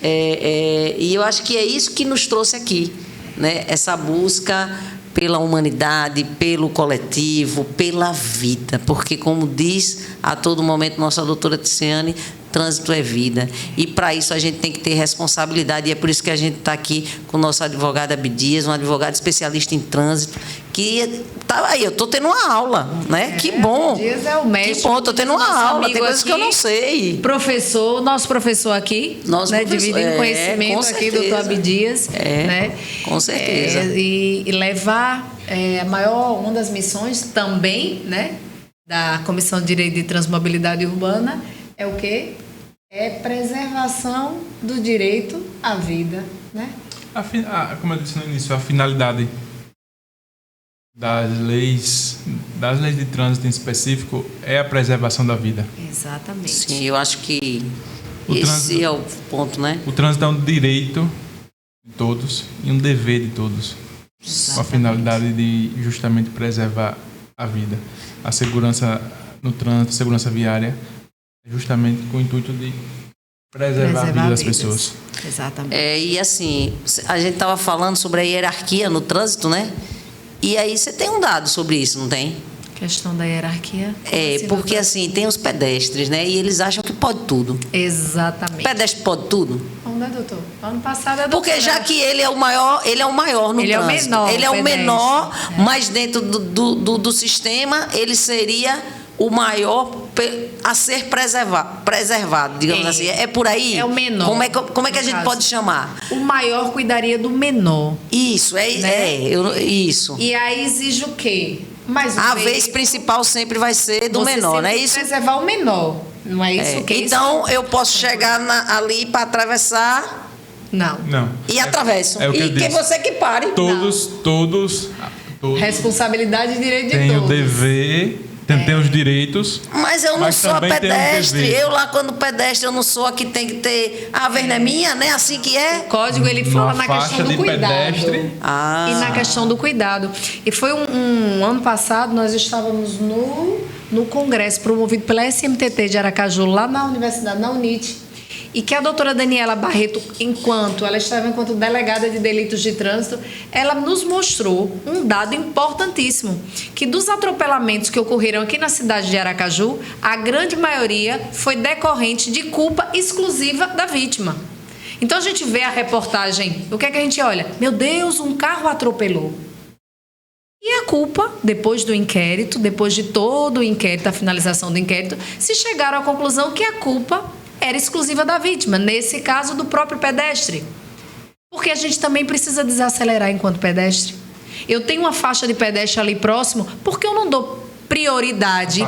E eu acho que é isso que nos trouxe aqui, né? Essa busca pela humanidade, pelo coletivo, pela vida, porque, como diz a todo momento nossa doutora Ticiane, trânsito é vida. E, para isso, a gente tem que ter responsabilidade. E é por isso que a gente está aqui com o nosso advogado Abdias, um advogado especialista em trânsito, que tá aí, eu estou tendo uma aula, né? Que bom. Abdias é o mestre. Que bom, estou tendo uma aula. Tem coisas que eu não sei. Professor, nosso professor aqui, né? Dividindo conhecimento aqui, doutor Abdias. Né? Com certeza. E levar uma das missões também, né? Da Comissão de Direito de Transmobilidade Urbana é o quê? É preservação do direito à vida, né? Como eu disse no início, a finalidade das leis de trânsito em específico é a preservação da vida. Exatamente. Sim, eu acho que esse é o ponto, né? O trânsito é um direito de todos e um dever de todos. Exatamente. Com a finalidade de justamente preservar a vida. A segurança no trânsito, a segurança viária, justamente com o intuito de preservar a vida das pessoas. Exatamente. E assim, a gente estava falando sobre a hierarquia no trânsito, né? E aí você tem um dado sobre isso, não tem? Questão da hierarquia. Porque assim, tem os pedestres, né? E eles acham que pode tudo. Exatamente. Pedestre pode tudo? Não, né, doutor? Ano passado é Porque já que ele é o maior no ele trânsito. Ele é o menor, mas dentro do sistema ele seria o maior a ser preservado, digamos assim. É por aí? É o menor. Como é que a gente pode chamar? O maior cuidaria do menor. Isso, isso. E aí exige o quê? A vez principal sempre vai ser do menor, não é isso? Preservar o menor, não é isso? Então, eu posso chegar ali para atravessar? Não. E atravesso. E você que pare. Todos. Responsabilidade e direito de todos. Tem o dever. Tem os direitos. Mas eu não sou a pedestre. Eu lá, quando pedestre, eu não sou a que tem que ter. A vez não é minha, né? Assim que é. O código, ele fala na questão do cuidado. Pedestre. E na questão do cuidado. E foi um ano passado, nós estávamos no congresso promovido pela SMTT de Aracaju, lá na universidade, na UNIT. E que a doutora Daniela Barreto, ela estava enquanto delegada de delitos de trânsito, ela nos mostrou um dado importantíssimo, que dos atropelamentos que ocorreram aqui na cidade de Aracaju, a grande maioria foi decorrente de culpa exclusiva da vítima. Então a gente vê a reportagem, o que é que a gente olha? Meu Deus, um carro atropelou. E a culpa, depois do inquérito, depois de todo o inquérito, a finalização do inquérito, se chegaram à conclusão que a culpa era exclusiva da vítima, nesse caso do próprio pedestre. Porque a gente também precisa desacelerar enquanto pedestre. Eu tenho uma faixa de pedestre ali próximo, porque eu não dou prioridade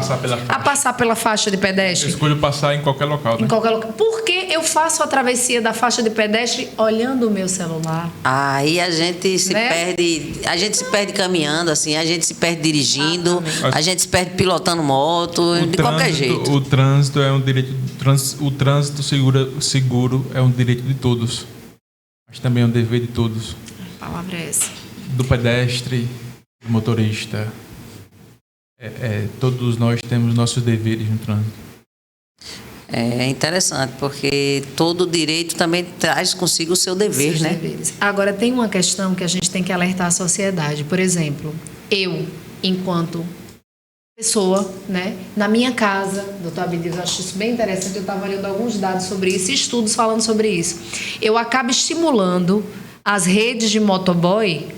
a passar pela faixa de pedestre? Eu escolho passar em qualquer local, né? Em qualquer local. Porque eu faço a travessia da faixa de pedestre olhando o meu celular. Aí a gente se perde caminhando, assim, a gente se perde dirigindo, a gente se perde pilotando moto, qualquer jeito. O trânsito é um direito, o trânsito seguro é um direito de todos. Mas também é um dever de todos. A palavra é essa. Do pedestre, do motorista. Todos nós temos nossos deveres no trânsito. É interessante, porque todo direito também traz consigo o seu dever, né? Deveres. Agora, tem uma questão que a gente tem que alertar a sociedade. Por exemplo, eu, enquanto pessoa, né, na minha casa, doutor Abdias, eu acho isso bem interessante, eu estava lendo alguns dados sobre isso, estudos falando sobre isso. Eu acabo estimulando as redes de motoboy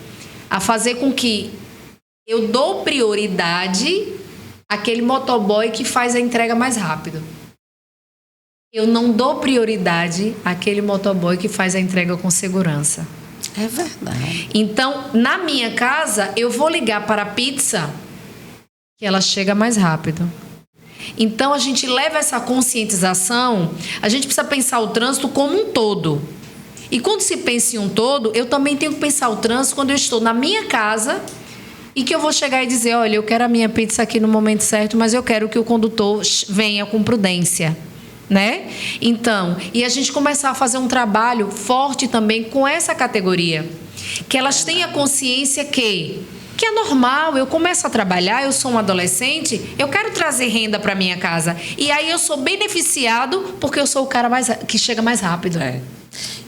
a fazer com que eu dou prioridade àquele motoboy que faz a entrega mais rápido. Eu não dou prioridade àquele motoboy que faz a entrega com segurança. É verdade. Então, na minha casa, eu vou ligar para a pizza que ela chega mais rápido. Então, a gente leva essa conscientização, a gente precisa pensar o trânsito como um todo. E quando se pensa em um todo, eu também tenho que pensar o trânsito quando eu estou na minha casa e que eu vou chegar e dizer, olha, eu quero a minha pizza aqui no momento certo, mas eu quero que o condutor venha com prudência, né? Então, e a gente começar a fazer um trabalho forte também com essa categoria, que elas tenham a consciência que que é normal. Eu começo a trabalhar, eu sou um adolescente, eu quero trazer renda para minha casa. E aí eu sou beneficiado porque eu sou o cara que chega mais rápido.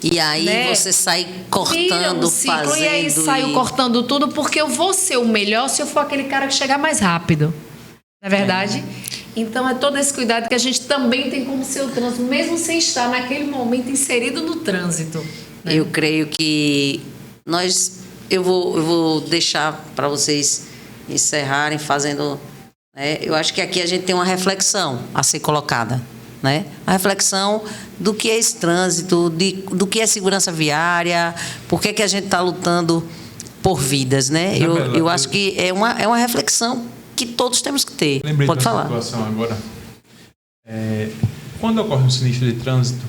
E aí, né, você sai cortando, fazendo. E aí saio cortando tudo porque eu vou ser o melhor se eu for aquele cara que chegar mais rápido. Não é verdade? Então é todo esse cuidado que a gente também tem como ser o trânsito, mesmo sem estar naquele momento inserido no trânsito. Né? Eu creio que eu vou deixar para vocês encerrarem fazendo, né? Eu acho que aqui a gente tem uma reflexão a ser colocada, né? A reflexão do que é esse trânsito, do que é segurança viária, por que a gente está lutando por vidas, né? Eu acho que é uma reflexão que todos temos que ter. Lembrei Pode de uma falar. situação agora. Quando ocorre um sinistro de trânsito,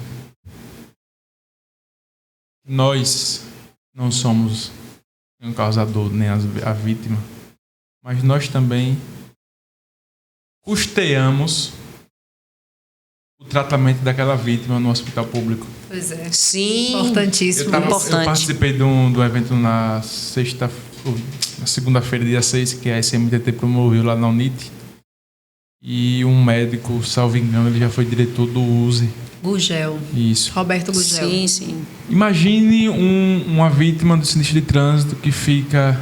nós não somos um causador nem a vítima, mas nós também custeamos o tratamento daquela vítima no hospital público. Pois é. Sim. Importantíssimo. Eu participei de um evento na segunda-feira, dia 6, que a SMTT promoveu lá na UNIT. E um médico, salvo engano, ele já foi diretor do USE. Gugel. Isso. Roberto Gugel. Sim, sim. Imagine uma vítima do sinistro de trânsito que fica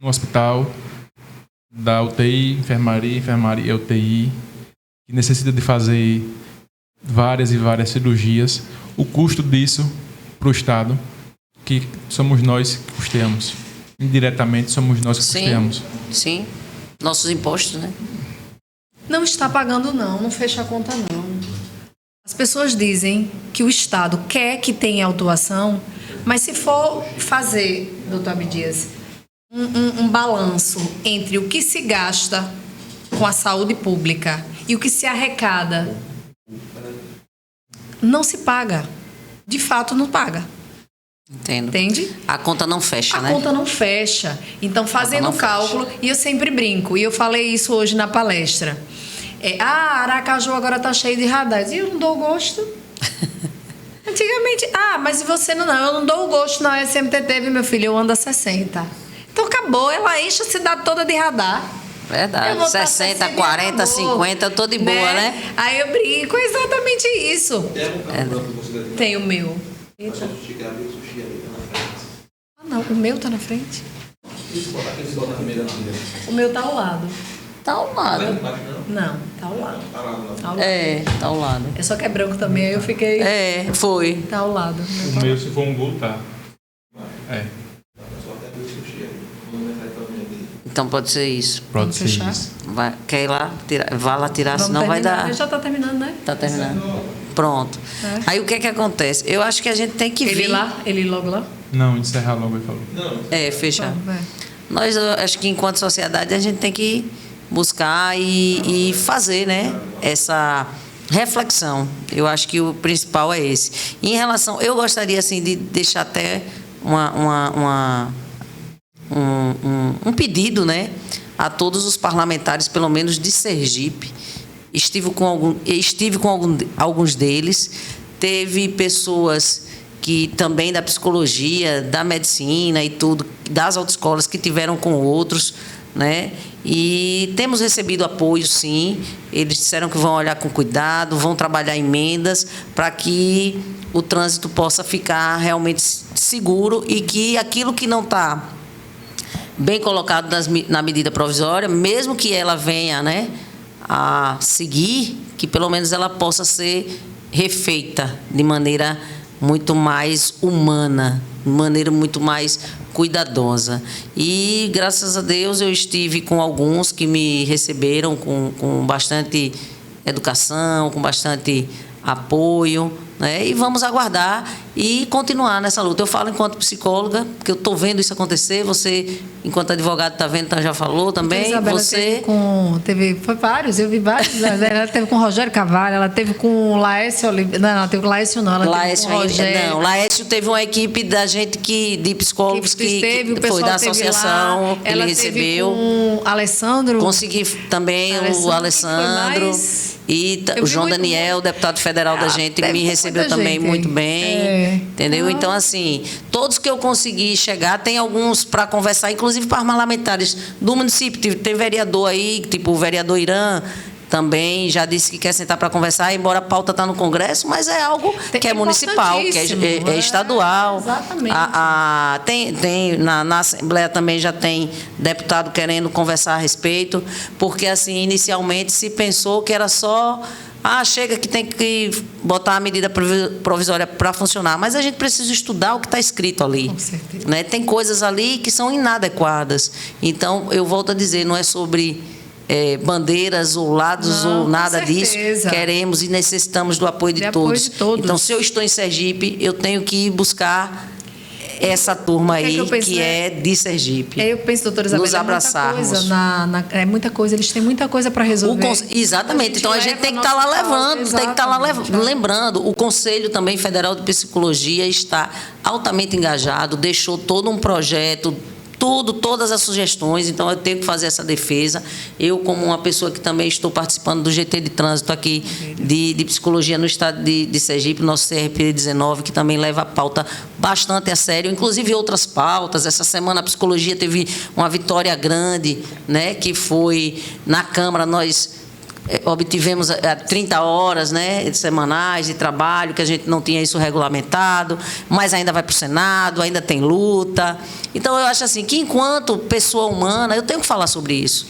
no hospital, da UTI, enfermaria e UTI, que necessita de fazer várias e várias cirurgias. O custo disso para o Estado, que somos nós que custeamos. Indiretamente somos nós que custeamos. Sim. Nossos impostos, né? Não está pagando, não fecha a conta, não. As pessoas dizem que o Estado quer que tenha autuação, mas se for fazer, doutor Abdias, um balanço entre o que se gasta com a saúde pública e o que se arrecada, não se paga. De fato, não paga. Entendo. Entende? A conta não fecha, né? A conta não fecha. Então, fazendo o cálculo, e eu sempre brinco, e eu falei isso hoje na palestra. Aracaju agora está cheio de radares. E eu não dou gosto. Antigamente, mas você não, eu não dou o gosto na SMTT, viu, meu filho? Eu ando a 60. Então acabou, ela enche a cidade toda de radar. Verdade. 60, 40, 50, eu tô de boa, né? Aí eu brinco, é exatamente isso. Tem algum carro branco que você deve Tem o meu. Eita. Não, o meu tá na frente. Aqueles botar primeiro na frente. O meu tá ao lado. Tá ao lado. Não, tá ao lado. Tá lá, não. Tá ao lado. Tá ao lado. É só que é branco também, aí eu fiquei... Foi. Tá ao lado. O meu, se for um gol, tá. Só até abrir o sushi ali. Quando vai sair pra mim ali. Então pode ser isso. Pode ser fechar? isso. Quer ir lá? Vá lá tirar, Vamos senão vai terminar. dar... Ele já tá terminando, né? Tá terminando. Pronto. Aí o que acontece? Eu acho que a gente tem que Ele vir... lá? Ele logo lá? Não, encerrar logo, ele falou. Não. Fechar. Vai. Nós, eu acho que enquanto sociedade, a gente tem que buscar e fazer, né, essa reflexão. Eu acho que o principal é esse. E em relação... Eu gostaria, assim, de deixar até um pedido, né, a todos os parlamentares, pelo menos de Sergipe. Estive com alguns deles. Teve pessoas que também da psicologia, da medicina e tudo, das autoescolas que tiveram com outros, né? E temos recebido apoio, sim. Eles disseram que vão olhar com cuidado, vão trabalhar emendas para que o trânsito possa ficar realmente seguro e que aquilo que não está bem colocado na medida provisória, mesmo que ela venha, né, a seguir, que pelo menos ela possa ser refeita de maneira muito mais humana, de maneira muito mais cuidadosa. E, graças a Deus, eu estive com alguns que me receberam com bastante educação, com bastante apoio, né? E vamos aguardar e continuar nessa luta. Eu falo enquanto psicóloga, porque eu estou vendo isso acontecer. Você, enquanto advogado, está vendo, então já falou também. A Isabela você foi vários, eu vi vários. Ela teve com o Rogério Carvalho, ela teve com o Laércio Oliveira. Não, teve com o Laércio não, ela teve com o Rogério. Não, Laércio teve uma equipe da gente de psicólogos que foi da associação, ela ele recebeu. Com o Alessandro. Consegui também o Alessandro. E Eu o vi João muito- Daniel, deputado federal da gente, teve me muita recebeu também gente aí. muito bem, entendeu? Ah. Então, assim, todos que eu consegui chegar, tem alguns para conversar, inclusive para parlamentares do município. Tem vereador aí, tipo o vereador Irã, também já disse que quer sentar para conversar, embora a pauta está no Congresso, mas é algo que é municipal, que é estadual. Exatamente. Tem na Assembleia também já tem deputado querendo conversar a respeito, porque assim, inicialmente se pensou que era só chega que tem que botar a medida provisória para funcionar, mas a gente precisa estudar o que está escrito ali. Com certeza. Né? Tem coisas ali que são inadequadas. Então, eu volto a dizer, não é sobre bandeiras ou lados Não, ou com nada disso. certeza. Queremos e necessitamos do apoio de apoio todos. de todos. Então, se eu estou em Sergipe, eu tenho que ir buscar essa turma que aí eu penso, que é de Sergipe. Eu penso, doutora Isabela, Nos abraçarmos. É muita coisa, eles têm muita coisa para resolver. Exatamente. Então a gente tem que estar lá levando, tem que estar lá lembrando. O Conselho também Federal de Psicologia está altamente engajado, deixou todo um projeto, todas as sugestões, então eu tenho que fazer essa defesa. Eu, como uma pessoa que também estou participando do GT de Trânsito aqui de Psicologia no estado de Sergipe, nosso CRP 19, que também leva a pauta bastante a sério, inclusive outras pautas. Essa semana a Psicologia teve uma vitória grande, né, que foi na Câmara, nós obtivemos 30 horas, né, semanais de trabalho, que a gente não tinha isso regulamentado, mas ainda vai para o Senado, ainda tem luta. Então, eu acho assim, que enquanto pessoa humana, eu tenho que falar sobre isso.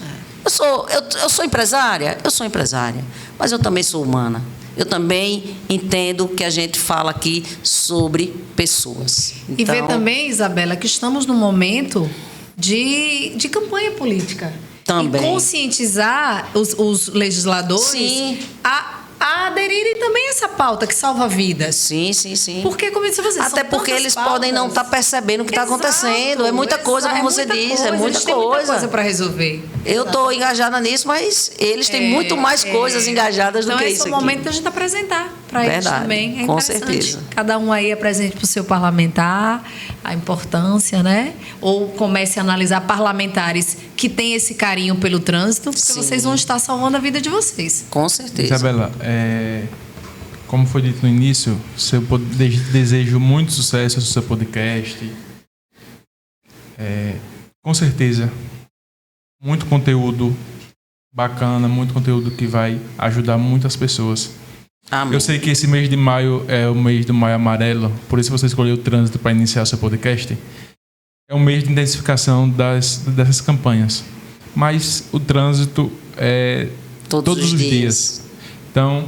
Eu sou empresária? Eu sou empresária, mas eu também sou humana. Eu também entendo que a gente fala aqui sobre pessoas. E ver também, Isabela, que estamos num momento de campanha política. Também. E conscientizar os legisladores Sim. a aderirem também a essa pauta que salva vidas. Sim, sim, sim. Porque, como eu disse a você, Até são porque tantas eles pautas. podem não estar percebendo o que está acontecendo. É muita coisa, como você diz, é muita Eles têm muita coisa para resolver. Eu estou engajada nisso, mas eles têm muito mais coisas engajadas do que isso aqui. Então, esse é o momento da gente apresentar para eles também. É com interessante. certeza. Cada um aí apresente para o seu parlamentar a importância, né? Ou comece a analisar parlamentares que têm esse carinho pelo trânsito, porque Sim. vocês vão estar salvando a vida de vocês. Com certeza. Isabela, como foi dito no início, desejo muito sucesso no seu podcast. Com certeza, muito conteúdo bacana, muito conteúdo que vai ajudar muitas pessoas. Amém. Eu sei que esse mês de maio é o mês do Maio Amarelo, por isso você escolheu o trânsito para iniciar o seu podcast. É um mês de intensificação dessas campanhas. Mas o trânsito é todos os dias. Então,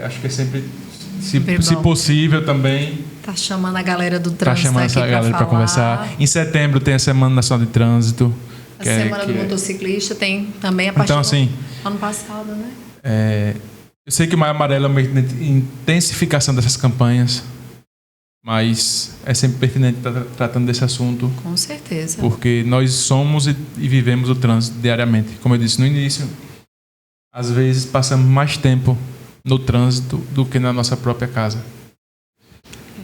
acho que é sempre, se possível também, Tá chamando a galera do tá trânsito chamando aqui essa galera para conversar. Em setembro tem a Semana Nacional de Trânsito. A Semana do Motociclista tem também a partir Então, assim, do ano passado, né? Eu sei que o Maio Amarelo é uma intensificação dessas campanhas, mas é sempre pertinente estar tratando desse assunto, Com certeza. porque nós somos e vivemos o trânsito diariamente. Como eu disse no início, às vezes passamos mais tempo no trânsito do que na nossa própria casa.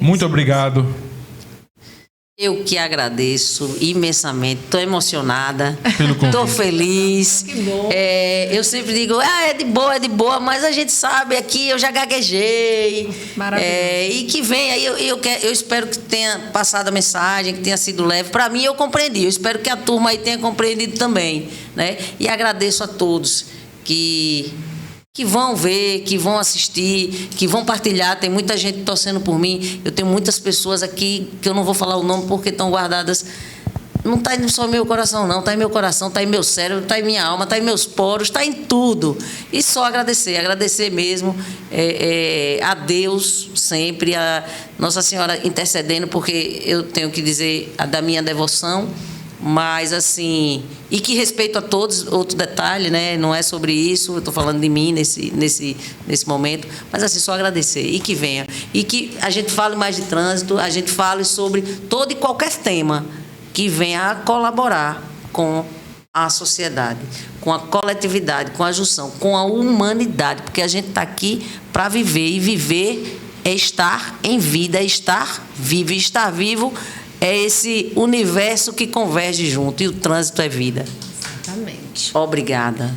Muito obrigado. Eu que agradeço imensamente, estou emocionada, Pelo convite. estou feliz. Que bom. Eu sempre digo, é de boa, mas a gente sabe aqui, eu já gaguejei. Maravilhoso. E que venha, eu espero que tenha passado a mensagem, que tenha sido leve. Para mim, eu compreendi, eu espero que a turma aí tenha compreendido também. Né? E agradeço a todos que vão ver, que vão assistir, que vão partilhar. Tem muita gente torcendo por mim. Eu tenho muitas pessoas aqui que eu não vou falar o nome porque estão guardadas. Não está só em meu coração, não. Está em meu coração, está em meu cérebro, está em minha alma, está em meus poros, está em tudo. E só agradecer mesmo a Deus sempre, a Nossa Senhora intercedendo, porque eu tenho que dizer da minha devoção. Mas, assim, e que respeito a todos, outro detalhe, né? Não é sobre isso, eu estou falando de mim nesse momento, mas, assim, só agradecer e que venha. E que a gente fale mais de trânsito, a gente fale sobre todo e qualquer tema que venha a colaborar com a sociedade, com a coletividade, com a junção, com a humanidade, porque a gente está aqui para viver, e viver é estar em vida, é estar vivo, e estar vivo é esse universo que converge junto, e o trânsito é vida. Exatamente. Obrigada.